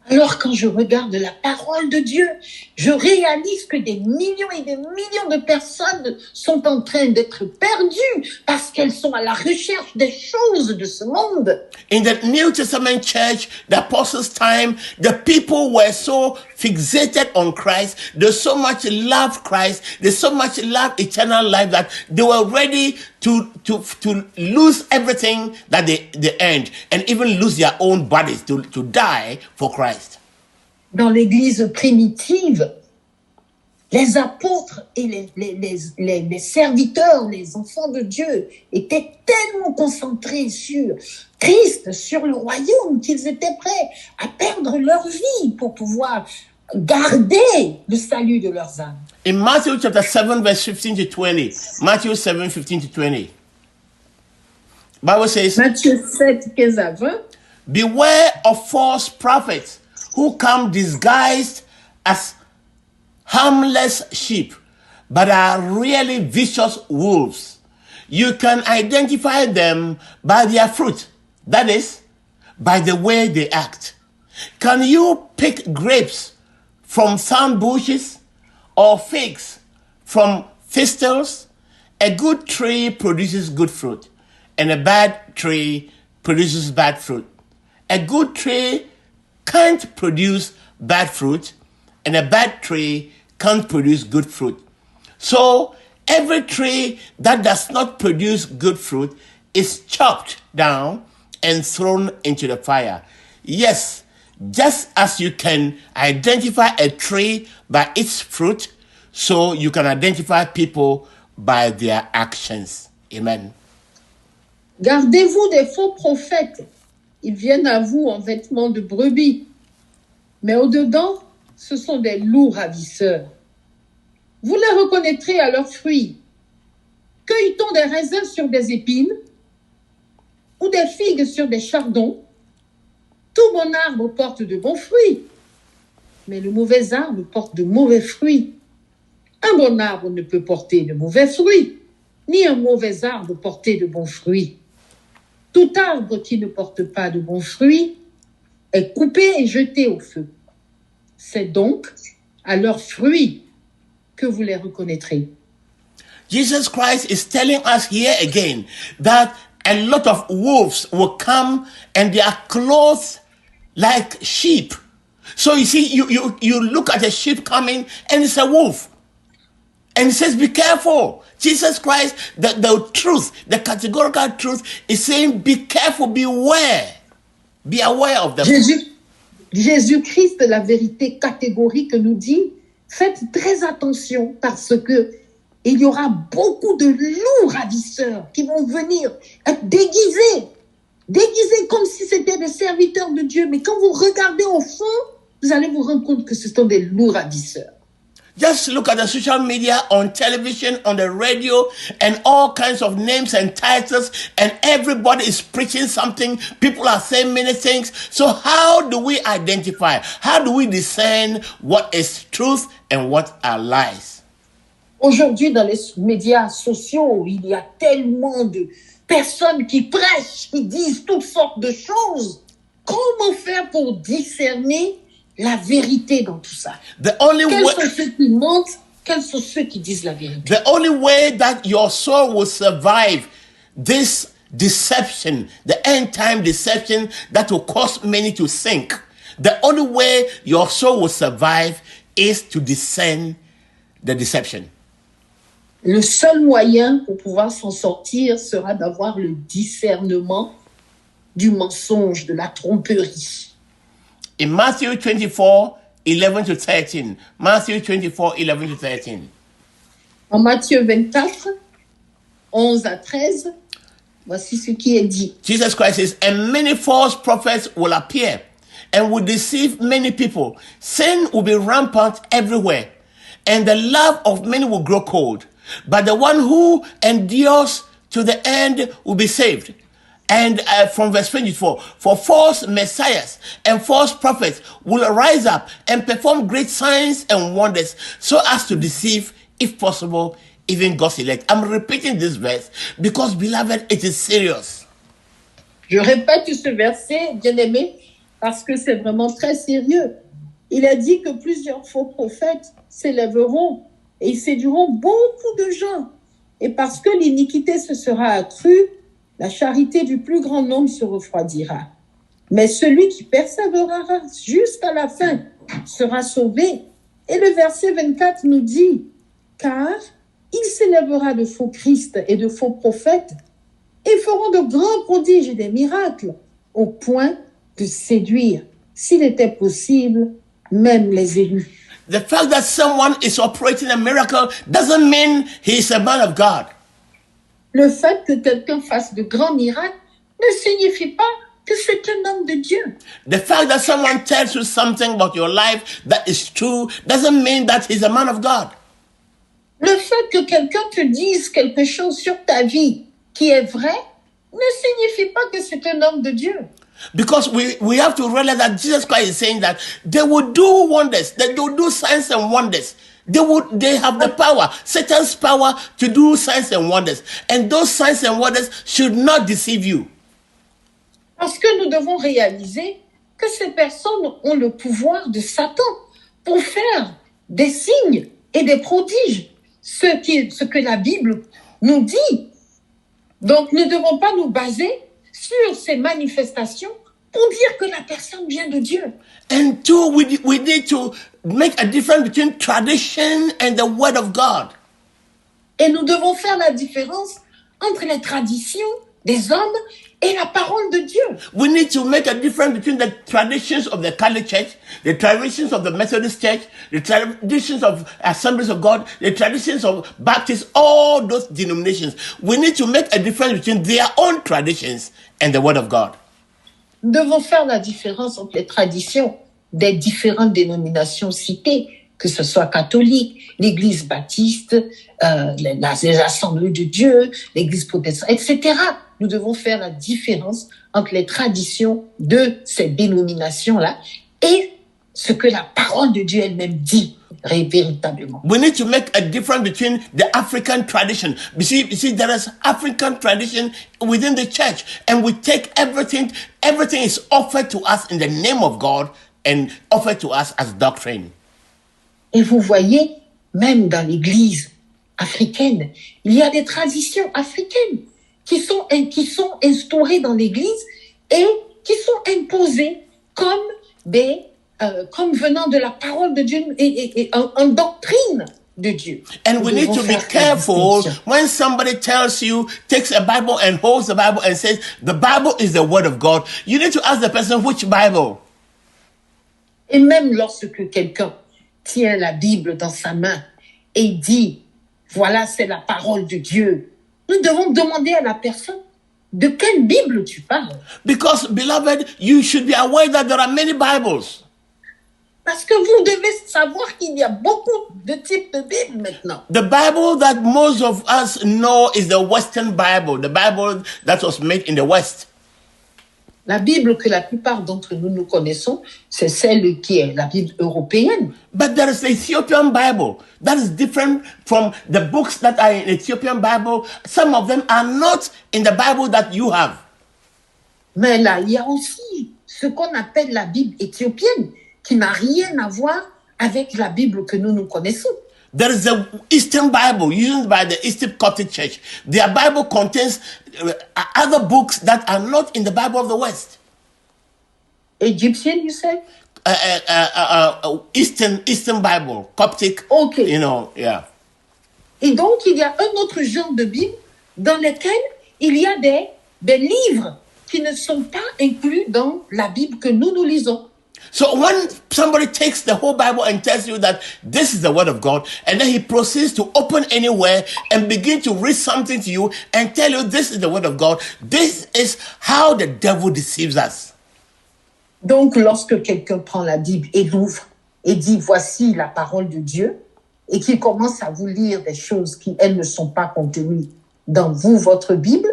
Alors quand je regarde la parole de Dieu, je réalise que des millions et des millions de personnes sont en train d'être perdues parce qu'elles sont à la recherche des choses de ce monde. In the New Testament church, the apostles' time, the people were so fixated on Christ, they so much loved Christ, they so much loved eternal life that they were ready to lose everything that they earned, and even lose their own bodies to die for Christ. Dans l'Église primitive, les apôtres et les serviteurs, les enfants de Dieu étaient tellement concentrés sur Christ, sur le royaume, qu'ils étaient prêts à perdre leur vie pour pouvoir garder le salut de leurs âmes. In Matthew chapter 7, verse 15 to 20, Matthew 7, 15 to 20, Bible says, Matthieu 7, 15 à 20, beware of false prophets who come disguised as harmless sheep, but are really vicious wolves. You can identify them by their fruit, that is, by the way they act. Can you pick grapes from thorn bushes or figs from thistles? A good tree produces good fruit, and a bad tree produces bad fruit. A good tree can't produce bad fruit, and a bad tree can't produce good fruit. So every tree that does not produce good fruit is chopped down and thrown into the fire. Yes, just as you can identify a tree by its fruit, so you can identify people by their actions. Amen. Gardez-vous des faux prophètes. Ils viennent à vous en vêtements de brebis. Mais au-dedans, ce sont des loups ravisseurs. Vous les reconnaîtrez à leurs fruits. Cueille-t-on des raisins sur des épines ou des figues sur des chardons? Tout bon arbre porte de bons fruits, mais le mauvais arbre porte de mauvais fruits. Un bon arbre ne peut porter de mauvais fruits, ni un mauvais arbre porter de bons fruits. Tout arbre qui ne porte pas de bons fruits est coupé et jeté au feu. C'est donc à leurs fruits que vous les reconnaîtrez. Jesus Christ is telling us here again that a lot of wolves will come and they are clothed like sheep. So you see, you look at a sheep coming and it's a wolf. And it says, be careful. Jesus Christ, the truth, the categorical truth is saying, be careful, beware. Be aware of them. Jésus-Christ, la vérité catégorique, nous dit, faites très attention parce que il y aura beaucoup de loups ravisseurs qui vont venir être déguisés comme si c'était des serviteurs de Dieu. Mais quand vous regardez au fond, vous allez vous rendre compte que ce sont des loups ravisseurs. Just look at the social media, on television, on the radio, and all kinds of names and titles, and everybody is preaching something. People are saying many things. So how do we identify? How do we discern what is truth and what are lies? Aujourd'hui, dans les médias sociaux, il y a tellement de personnes qui prêchent, qui disent toutes sortes de choses. Comment faire pour discerner la vérité dans tout ça? Quels sont ceux qui mentent? Quels sont ceux qui disent la vérité? The only way that your soul will survive this deception, the end time deception that will cause many to sink, the only way your soul will survive is to discern the deception. Le seul moyen pour pouvoir s'en sortir sera d'avoir le discernement du mensonge, de la tromperie. In Matthew 24, 11 to 13. Matthew 24, 11 to 13. En Matthieu 24, 11 à 13, voici ce qui est dit. Jesus Christ says, and many false prophets will appear and will deceive many people. Sin will be rampant everywhere, and the love of many will grow cold. But the one who endures to the end will be saved. And from verse 24, for false messiahs and false prophets will rise up and perform great signs and wonders so as to deceive, if possible, even God's elect. I'm repeating this verse because, beloved, it is serious. Je répète ce verset, bien-aimé, parce que c'est vraiment très sérieux. Il a dit que plusieurs faux prophètes s'élèveront et ils séduiront beaucoup de gens. Et parce que l'iniquité se sera accrue, la charité du plus grand nombre se refroidira. Mais celui qui persévérera jusqu'à la fin sera sauvé. Et le verset 24 nous dit, car il s'élèvera de faux Christ et de faux prophètes et feront de grands prodiges et des miracles au point de séduire, s'il était possible, même les élus. The fact that someone is operating a miracle doesn't mean he is a man of God. Le fait que quelqu'un fasse de grands miracles ne signifie pas que c'est un homme de Dieu. The fact that someone tells you something about your life that is true doesn't mean that he's a man of God. Le fait que quelqu'un te dise quelque chose sur ta vie qui est vrai ne signifie pas que c'est un homme de Dieu. Because we have to realize that Jesus Christ is saying that they will do wonders, that they will do signs and wonders. They have the power, Satan's power to do signs and wonders. And those signs and wonders should not deceive you. Parce que nous devons réaliser que ces personnes ont le pouvoir de Satan pour faire des signes et des prodiges, ce que la Bible nous dit. Donc, nous ne devons pas nous baser sur ces manifestations pour dire que la personne vient de Dieu. And two, we need to make a difference between tradition and the word of God. Et nous devons faire la différence entre les traditions des hommes et la parole de Dieu. We need to make a difference between the traditions of the Catholic Church, the traditions of the Methodist Church, the traditions of Assemblies of God, the traditions of Baptists, all those denominations. We need to make a difference between their own traditions and the Word of God. Nous devons faire la différence entre les traditions des différentes dénominations citées, que ce soit catholique, l'Église baptiste, les assemblées de Dieu, l'Église protestante, etc. Nous devons faire la différence entre les traditions de ces dénominations-là et ce que la parole de Dieu elle-même dit véritablement. We need to make a difference between the African tradition. You see, there is African tradition within the church, and we take everything is offered to us in the name of God and offered to us as doctrine. Et vous voyez, même dans l'Église africaine, il y a des traditions africaines qui sont instaurées dans l'Église et qui sont imposées comme venant de la parole de Dieu et en doctrine de Dieu. And we need to be careful when somebody tells you, takes a Bible and holds the Bible and says, the Bible is the word of God. You need to ask the person, which Bible? Et même lorsque quelqu'un tient la Bible dans sa main et dit, voilà, c'est la parole de Dieu, nous devons demander à la personne, de quelle Bible tu parles? Because, beloved, you should be aware that there are many Bibles. Parce que vous devez savoir qu'il y a beaucoup de types de Bibles maintenant. The Bible that most of us know is the Western Bible, the Bible that was made in the West. La Bible que la plupart d'entre nous connaissons, c'est celle qui est la Bible européenne. But there is the Ethiopian Bible that is different from the books that are in Ethiopian Bible. Some of them are not in the Bible that you have. Mais là, il y a aussi ce qu'on appelle la Bible éthiopienne, qui n'a rien à voir avec la Bible que nous connaissons. There is the Eastern Bible used by the Eastern Coptic Church. Their Bible contains other books that are not in the Bible of the West. Egyptian, you said? Eastern Bible, Coptic. Okay. You know, yeah. Et donc, il y a un autre genre de Bible dans lequel il y a des livres qui ne sont pas inclus dans la Bible que nous lisons. So when somebody takes the whole Bible and tells you that this is the word of God, and then he proceeds to open anywhere and begin to read something to you and tell you this is the word of God, this is how the devil deceives us. Donc, lorsque quelqu'un prend la Bible et l'ouvre et dit voici la parole de Dieu, et qu'il commence à vous lire des choses qui, elles, ne sont pas contenues dans votre Bible,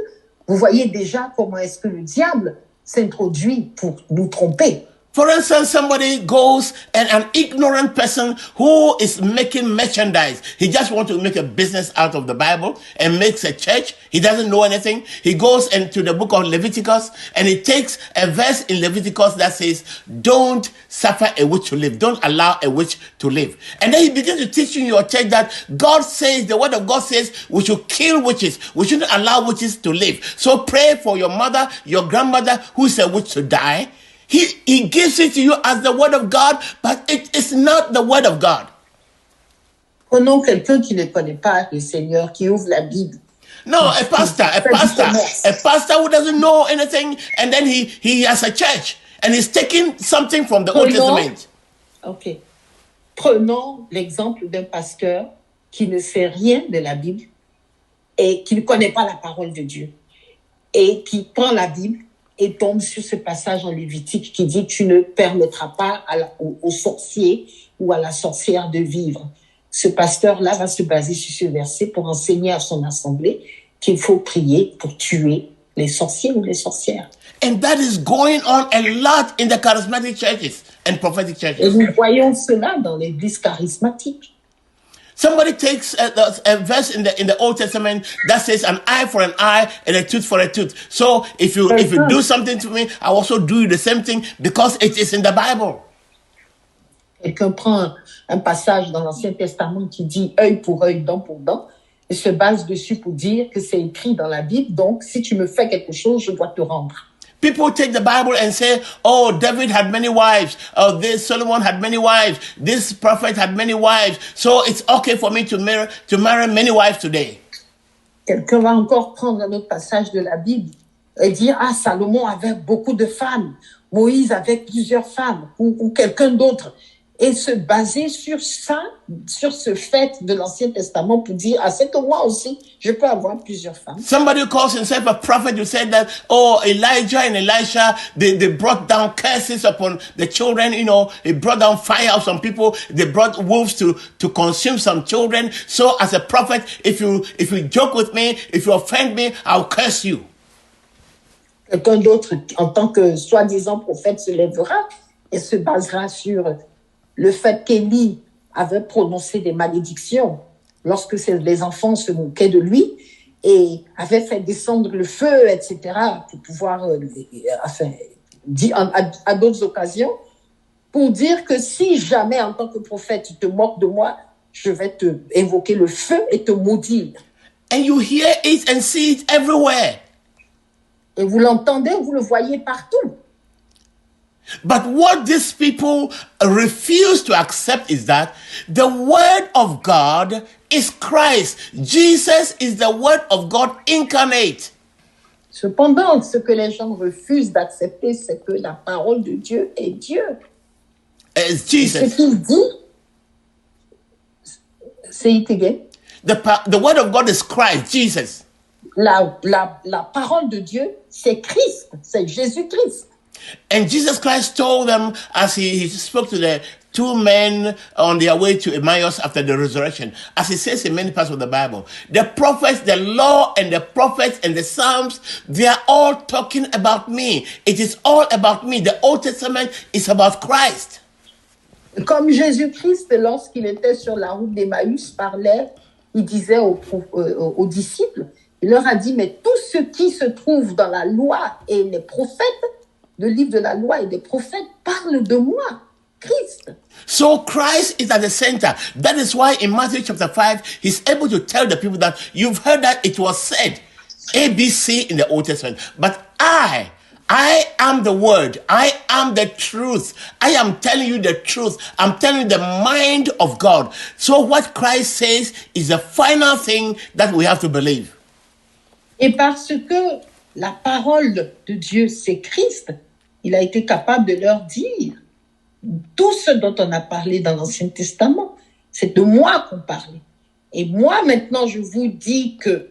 vous voyez déjà comment est-ce que le diable s'introduit pour nous tromper. For instance, somebody goes and an ignorant person who is making merchandise, he just wants to make a business out of the Bible and makes a church. He doesn't know anything. He goes into the book of Leviticus and he takes a verse in Leviticus that says, don't suffer a witch to live. Don't allow a witch to live. And then he begins to teach you in your church that God says, the word of God says, we should kill witches. We shouldn't allow witches to live. So pray for your mother, your grandmother who is a witch to die. He gives it to you as the word of God, but it is not the word of God. Prenons quelqu'un qui ne connaît pas le Seigneur, qui ouvre la Bible. No, a pastor who doesn't know anything, and then he has a church, and he's taking something from the Old Testament. Ok. Prenons l'exemple d'un pasteur qui ne sait rien de la Bible et qui ne connaît pas la parole de Dieu et qui prend la Bible et tombe sur ce passage en Lévitique qui dit « Tu ne permettras pas au sorcier ou à la sorcière de vivre ». Ce pasteur-là va se baser sur ce verset pour enseigner à son assemblée qu'il faut prier pour tuer les sorciers ou les sorcières. And that is going on a lot in the charismatic churches and prophetic churches. Et nous voyons cela dans l'église charismatique. Somebody takes a verse in the Old Testament that says an eye for an eye and a tooth for a tooth. So if you do something to me, I also do the same thing because it is in the Bible. Quelqu'un prend un passage dans l'Ancien Testament qui dit œil pour œil, dent pour dent, et se base dessus pour dire que c'est écrit dans la Bible, donc si tu me fais quelque chose, je dois te rendre. People take the Bible and say, oh, David had many wives. Oh, this Solomon had many wives. This prophet had many wives. So it's okay for me to marry many wives today. Quelqu'un va encore prendre un autre passage de la Bible et dire, ah, Salomon avait beaucoup de femmes, Moïse avait plusieurs femmes, ou quelqu'un d'autre, et se baser sur ça, sur ce fait de l'Ancien Testament pour dire, ah, c'est que moi aussi, je peux avoir plusieurs femmes. Somebody calls himself a prophet who said that, oh, Elijah and Elisha, they brought down curses upon the children, they brought down fire on some people, they brought wolves to consume some children. So as a prophet, if you joke with me, if you offend me, I'll curse you. Quelqu'un d'autre, en tant que soi-disant prophète, se lèvera et se basera sur le fait qu'Élie avait prononcé des malédictions lorsque les enfants se moquaient de lui et avait fait descendre le feu, etc., pour pouvoir, dire à d'autres occasions, pour dire que si jamais, en tant que prophète, tu te moques de moi, je vais te invoquer le feu et te maudire. And you hear it and see it everywhere. Et vous l'entendez, vous le voyez partout. But what these people refuse to accept is that the word of God is Christ. Jesus is the word of God incarnate. Cependant, ce que les gens refusent d'accepter, c'est que la parole de Dieu est Dieu. It's Jesus. Ce qu'il dit, say it again. The word of God is Christ, Jesus. La parole de Dieu, c'est Christ, c'est Jésus-Christ. And Jesus Christ told them as he spoke to the two men on their way to Emmaus after the resurrection, as he says in many parts of the Bible, the prophets, the law and the prophets and the Psalms, they are all talking about me. It is all about me. The Old Testament is about Christ. Comme Jésus-Christ, lorsqu'il était sur la route d'Emmaüs, parlait, il disait aux disciples, il leur a dit, mais tout ce qui se trouve dans la loi et les prophètes, le livre de la loi et des prophètes parle de moi, Christ. So Christ is at the center. That is why in Matthew chapter 5, he's able to tell the people that you've heard that it was said, ABC in the Old Testament. But I am the word. I am the truth. I am telling you the truth. I'm telling you the mind of God. So what Christ says is the final thing that we have to believe. Et parce que la parole de Dieu, c'est Christ, il a été capable de leur dire tout ce dont on a parlé dans l'Ancien Testament. C'est de moi qu'on parlait. Et moi, maintenant, je vous dis que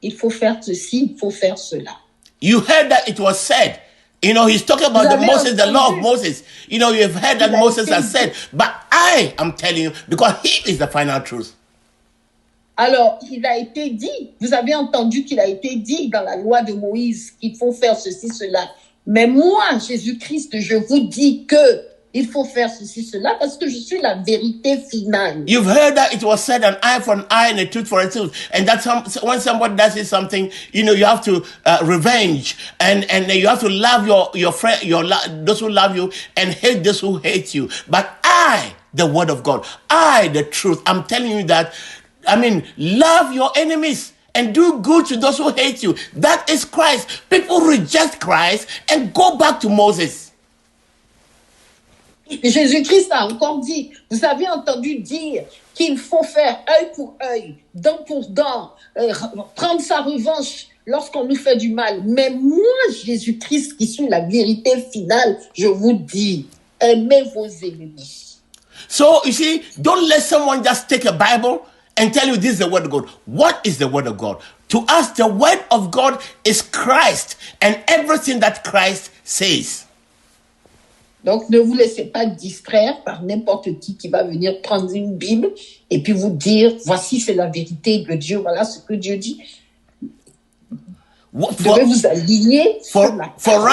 il faut faire ceci, il faut faire cela. You heard that it was said. He's talking about the law of Moses. You've heard that Moses has said. But I am telling you, because he is the final truth. Alors, il a été dit, vous avez entendu qu'il a été dit dans la loi de Moïse qu'il faut faire ceci, cela. Mais moi, Jésus-Christ, je vous dis que il faut faire ceci, cela, parce que je suis la vérité finale. You've heard that it was said, an eye for an eye and a tooth for a tooth. And that's when somebody does something, you have to revenge. And you have to love your friend, those who love you, and hate those who hate you. But I, the word of God, I, the truth, I'm telling you that, love your enemies and do good to those who hate you. That is Christ. People reject Christ and go back to Moses. Jésus-Christ a encore dit, vous avez entendu dire qu'il faut faire œil pour œil, dent pour dent, prendre sa revanche lorsqu'on nous fait du mal. Mais moi, Jésus-Christ, qui suis la vérité finale, je vous dis, aimez vos ennemis. So, you see, don't let someone just take a Bible and tell you this is the word of God. What is the word of God? To us, the word of God is Christ and everything that Christ says. Donc, ne vous laissez pas distraire par n'importe qui va venir prendre une Bible et puis vous dire, voici c'est la vérité de Dieu, voilà ce que Dieu dit. Vous devez vous aligner sur la parole.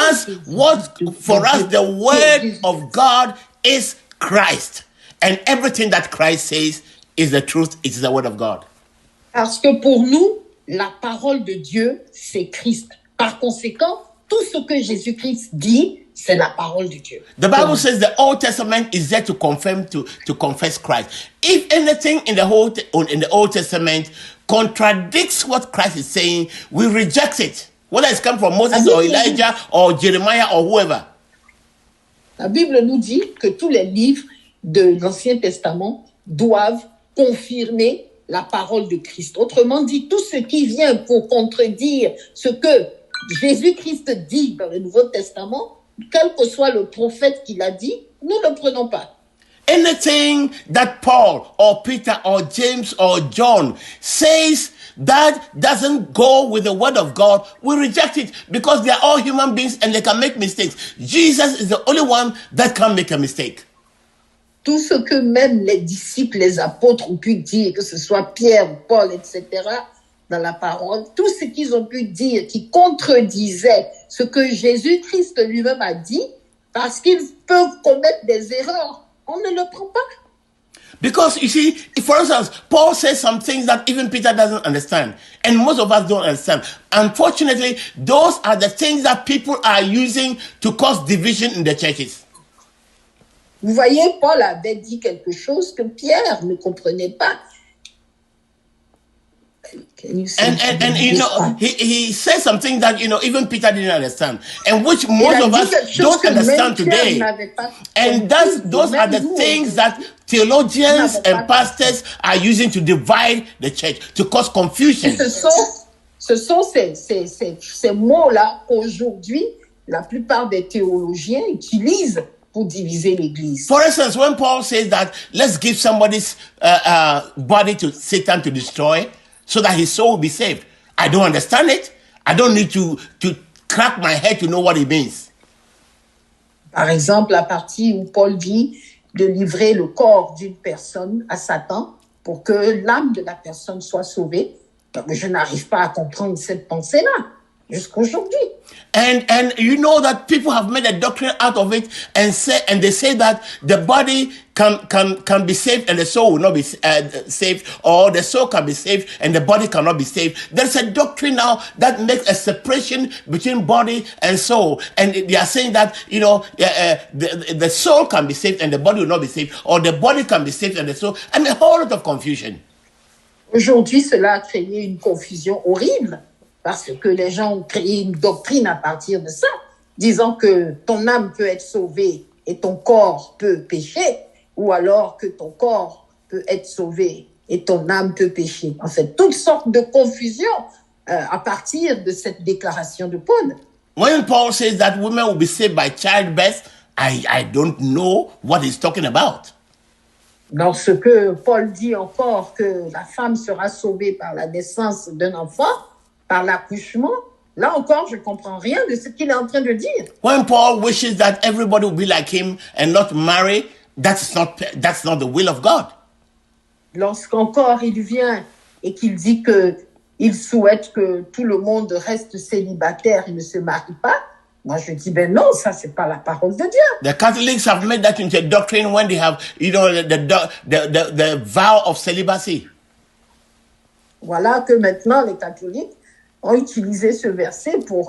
For us, the word of God is Christ. And everything that Christ says is the truth, it is the word of God. Parce que pour nous, la parole de Dieu, c'est Christ. Par conséquent, tout ce que Jésus-Christ dit, c'est la parole de Dieu. The Bible says the Old Testament is there to confirm, to confess Christ. If anything in the Old Testament contradicts what Christ is saying, we reject it. Whether it's come from Moses or Elijah or Jeremiah or whoever. La Bible nous dit que tous les livres de l'Ancien Testament doivent confirmer la parole de Christ. Autrement dit, tout ce qui vient pour contredire ce que Jésus-Christ dit dans le Nouveau Testament, quel que soit le prophète qui l'a dit, nous ne le prenons pas. Anything that Paul or Peter or James or John says that doesn't go with the word of God, we reject it because they are all human beings and they can make mistakes. Jesus is the only one that can make a mistake. Tout ce que même les disciples, les apôtres ont pu dire, que ce soit Pierre, Paul, etc., dans la parole, tout ce qu'ils ont pu dire qui contredisait ce que Jésus-Christ lui-même a dit, parce qu'ils peuvent commettre des erreurs, on ne le prend pas. Because you see, for instance, Paul says some things that even Peter doesn't understand, and most of us don't understand. Unfortunately, those are the things that people are using to cause division in the churches. Vous voyez, Paul avait dit quelque chose que Pierre ne comprenait pas. And you know, he says something that, you know, even Peter didn't understand, and which most of us don't understand today. And those are the things that theologians and pastors are using to divide the church, to cause confusion. Ce sont ces mots-là qu'aujourd'hui, la plupart des théologiens utilisent pour diviser l'Église. For instance, when Paul says that let's give somebody's body to Satan to destroy, so that his soul will be saved. I don't understand it. I don't need to crack my head to know what it means. Par exemple, la partie où Paul dit de livrer le corps d'une personne à Satan pour que l'âme de la personne soit sauvée, je n'arrive pas à comprendre cette pensée-là jusqu'aujourd'hui. And you know that people have made a doctrine out of it and they say that the body can be saved and the soul will not be saved, or the soul can be saved and the body cannot be saved. There's a doctrine now that makes a separation between body and soul, and they are saying that, you know, the soul can be saved and the body will not be saved, or the body can be saved and the soul, and a whole lot of confusion. Aujourd'hui, cela a créé une confusion horrible. Parce que les gens ont créé une doctrine à partir de ça, disant que ton âme peut être sauvée et ton corps peut pécher, ou alors que ton corps peut être sauvé et ton âme peut pécher. En fait, toutes sortes de confusions à partir de cette déclaration de Paul. When Paul says that women will be saved by childbirth, I don't know what he's talking about. Lorsque Paul dit encore que la femme sera sauvée par la naissance d'un enfant, par l'accouchement, là encore, je ne comprends rien de ce qu'il est en train de dire. When Paul wishes that everybody will be like him and not marry, that's not the will of God. Lorsqu'encore il vient et qu'il dit qu'il souhaite que tout le monde reste célibataire et ne se marie pas, moi je dis, ben non, ça c'est pas la parole de Dieu. The Catholics have made that into a doctrine when they have, you know, the vow of celibacy. Voilà que maintenant les catholiques ont utilisé ce verset pour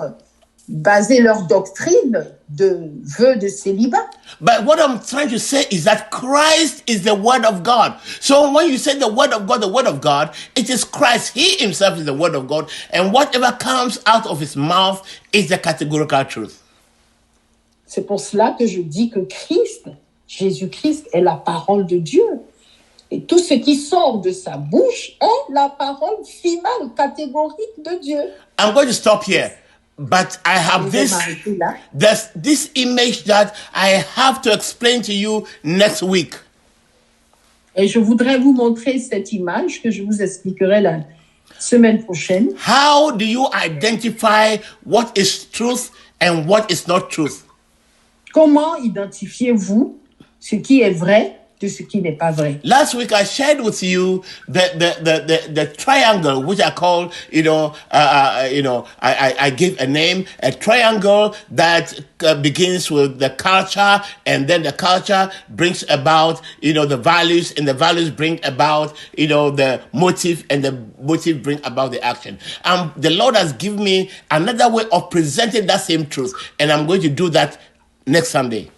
baser leur doctrine de vœu de célibat. But what I'm trying to say is that Christ is the word of God. So when you say the word of God, it is Christ. He himself is the word of God. And whatever comes out of his mouth is the categorical truth. C'est pour cela que je dis que Christ, Jésus-Christ, est la parole de Dieu. Et tout ce qui sort de sa bouche est la parole finale, catégorique de Dieu. I'm going to stop here, but I have this image that I have to explain to you next week. Et je voudrais vous montrer cette image que je vous expliquerai la semaine prochaine. How do you identify what is truth and what is not truth? Comment identifiez-vous ce qui est vrai de ce qui n'est pas vrai? Last week I shared with you the triangle, which I call, I gave a name, a triangle that begins with the culture, and then the culture brings about, the values, and the values bring about, the motive, and the motive bring about the action. The Lord has given me another way of presenting that same truth, and I'm going to do that next Sunday.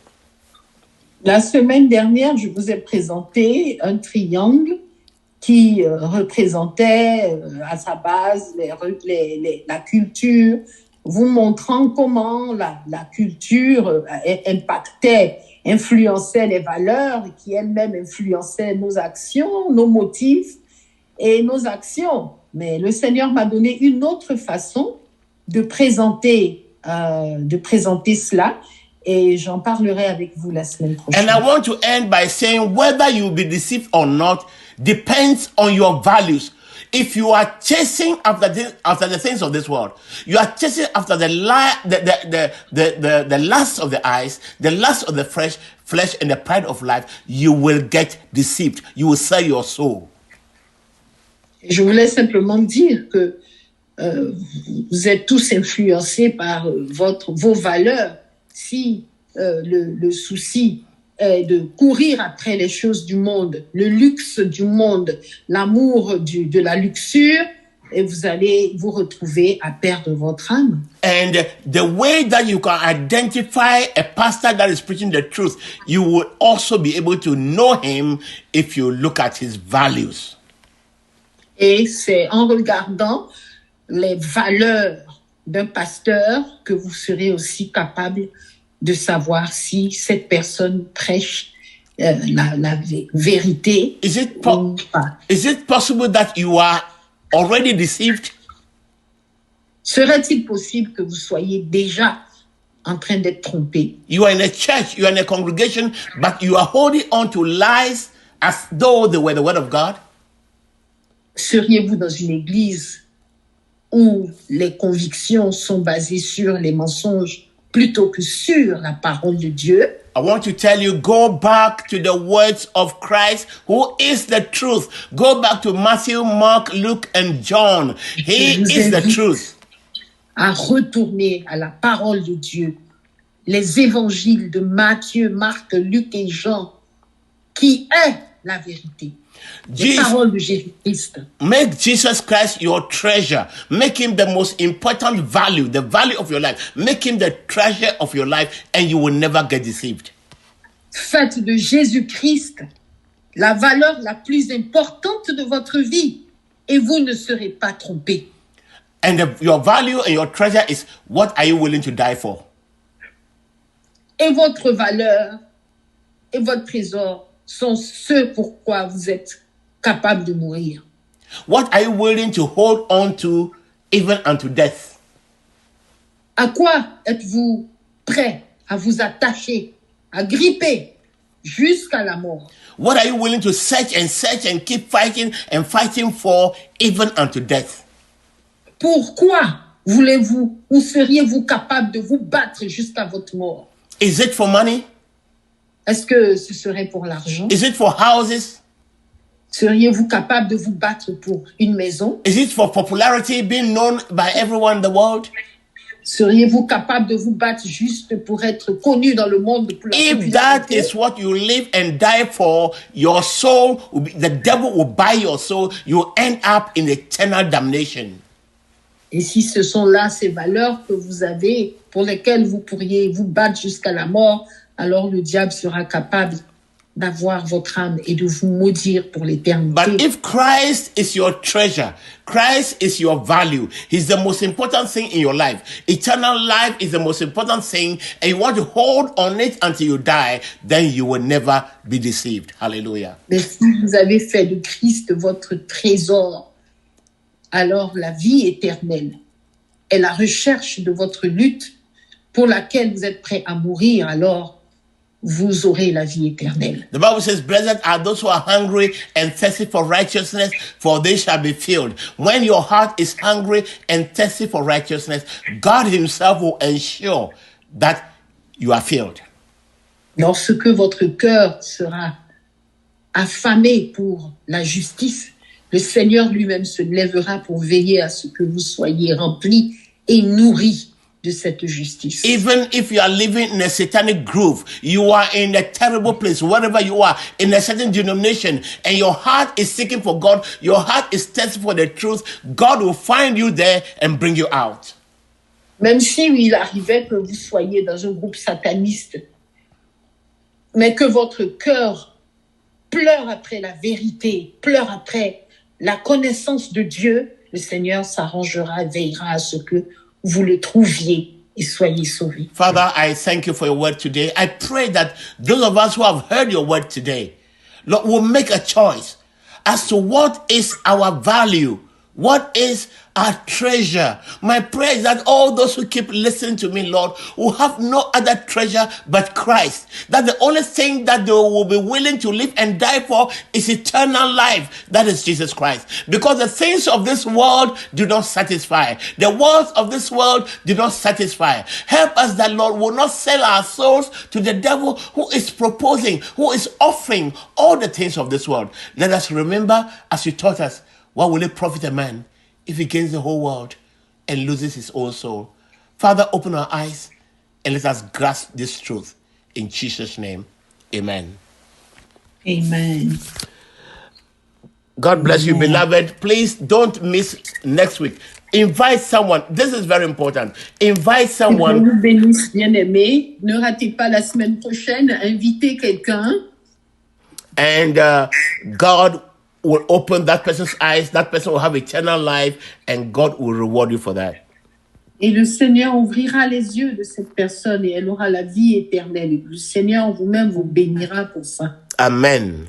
La semaine dernière, je vous ai présenté un triangle qui représentait à sa base la culture, vous montrant comment la culture influençait les valeurs, qui elle-même influençait nos actions, nos motifs. et nos actions. Mais le Seigneur m'a donné une autre façon de présenter cela. Et j'en parlerai avec vous la semaine prochaine. And I want to end by saying whether you will be deceived or not depends on your values. If you are chasing after the things of this world, you are chasing after the lust of the eyes, the lust of the flesh, and the pride of life, you will get deceived. You will sell your soul. Je voulais simplement dire que vous êtes tous influencés par vos valeurs. Si le souci est de courir après les choses du monde, le luxe du monde, l'amour de la luxure, et vous allez vous retrouver à perdre votre âme. And the way that you can identify a pastor that is preaching the truth, you will also be able to know him if you look at his values. Et c'est en regardant les valeurs d'un pasteur que vous serez aussi capable de savoir si cette personne prêche la vérité ou pas. Is it possible that you are already deceived? Serait-il possible que vous soyez déjà en train d'être trompé? You are in a church, you are in a congregation, but you are holding on to lies as though they were the word of God? Seriez-vous dans une église où les convictions sont basées sur les mensonges plutôt que sur la parole de Dieu? I want to tell you, go back to the words of Christ, who is the truth. Go back to Matthew, Mark, Luke, and John. He is the truth. À retourner à la parole de Dieu, les évangiles de Matthieu, Marc, Luc et Jean, qui est la vérité. Les paroles de Jésus-Christ. Make Jesus Christ your treasure. Make him the most important value, the value of your life. Make him the treasure of your life, and you will never get deceived. Faites de Jésus-Christ la valeur la plus importante de votre vie, et vous ne serez pas trompés. And your value and your treasure is what are you willing to die for? Et votre valeur et votre trésor sont ceux pourquoi vous êtes capable de mourir. What are you willing to hold on to even unto death? À quoi êtes-vous prêt à vous attacher, à gripper jusqu'à la mort? What are you willing to search and keep fighting and fighting for even unto death? Pourquoi voulez-vous ou seriez-vous capable de vous battre jusqu'à votre mort? Is it for money? Est-ce que ce serait pour l'argent? Is it for houses? Seriez-vous capable de vous battre pour une maison? Is it for popularity, being known by everyone in the world? Seriez-vous capable de vous battre juste pour être connu dans le monde pour la If that is what you live and die for, your soul will be, the devil will buy your soul. You end up in eternal damnation. Et si ce sont là ces valeurs que vous avez, pour lesquelles vous pourriez vous battre jusqu'à la mort, alors le diable sera capable d'avoir votre âme et de vous maudire pour l'éternité. But if Christ is your treasure, Christ is your value, he's the most important thing in your life. Eternal life is the most important thing, and you want to hold on it until you die, then you will never be deceived. Hallelujah. Mais si vous avez fait de Christ votre trésor, alors la vie éternelle est la recherche de votre lutte pour laquelle vous êtes prêt à mourir, alors vous aurez la vie éternelle. The Bible says, blessed are those who are hungry and thirsty for righteousness, for they shall be filled. When your heart is hungry and thirsty for righteousness, God himself will ensure that you are filled. Lorsque votre cœur sera affamé pour la justice, le Seigneur lui-même se lèvera pour veiller à ce que vous soyez remplis et nourris de cette justice. Even if you are living in a satanic groove, you are in a terrible place, wherever you are, in a certain denomination, and your heart is seeking for God, your heart is thirsty for the truth, God will find you there and bring you out. Même si il arrivait que vous soyez dans un groupe sataniste, mais que votre cœur pleure après la vérité, pleure après la connaissance de Dieu, le Seigneur s'arrangera et veillera à ce que vous le trouviez et soyez sauvés. Father, I thank you for your word today. I pray that those of us who have heard your word today, Lord, will make a choice. as to what is our value, what is our treasure. My prayer is that all those who keep listening to me, Lord, will have no other treasure but Christ. That the only thing that they will be willing to live and die for is eternal life. That is Jesus Christ. Because the things of this world do not satisfy. The words of this world do not satisfy. Help us that, Lord, will not sell our souls to the devil who is proposing, who is offering all the things of this world. Let us remember, as you taught us, what will it profit a man if he gains the whole world and loses his own soul? Father, open our eyes and let us grasp this truth. In Jesus' name, amen. Amen. God bless you, beloved. Please don't miss next week. Invite someone. This is very important. Invite someone. Dieu vous bénisse, bien-aimé. Ne ratez pas la semaine prochaine. Invitez quelqu'un. And God will open that person's eyes. That person will have eternal life, and God will reward you for that. Et le Seigneur ouvrira les yeux de cette personne et elle aura la vie éternelle. Et le Seigneur vous-même vous bénira pour ça. Amen.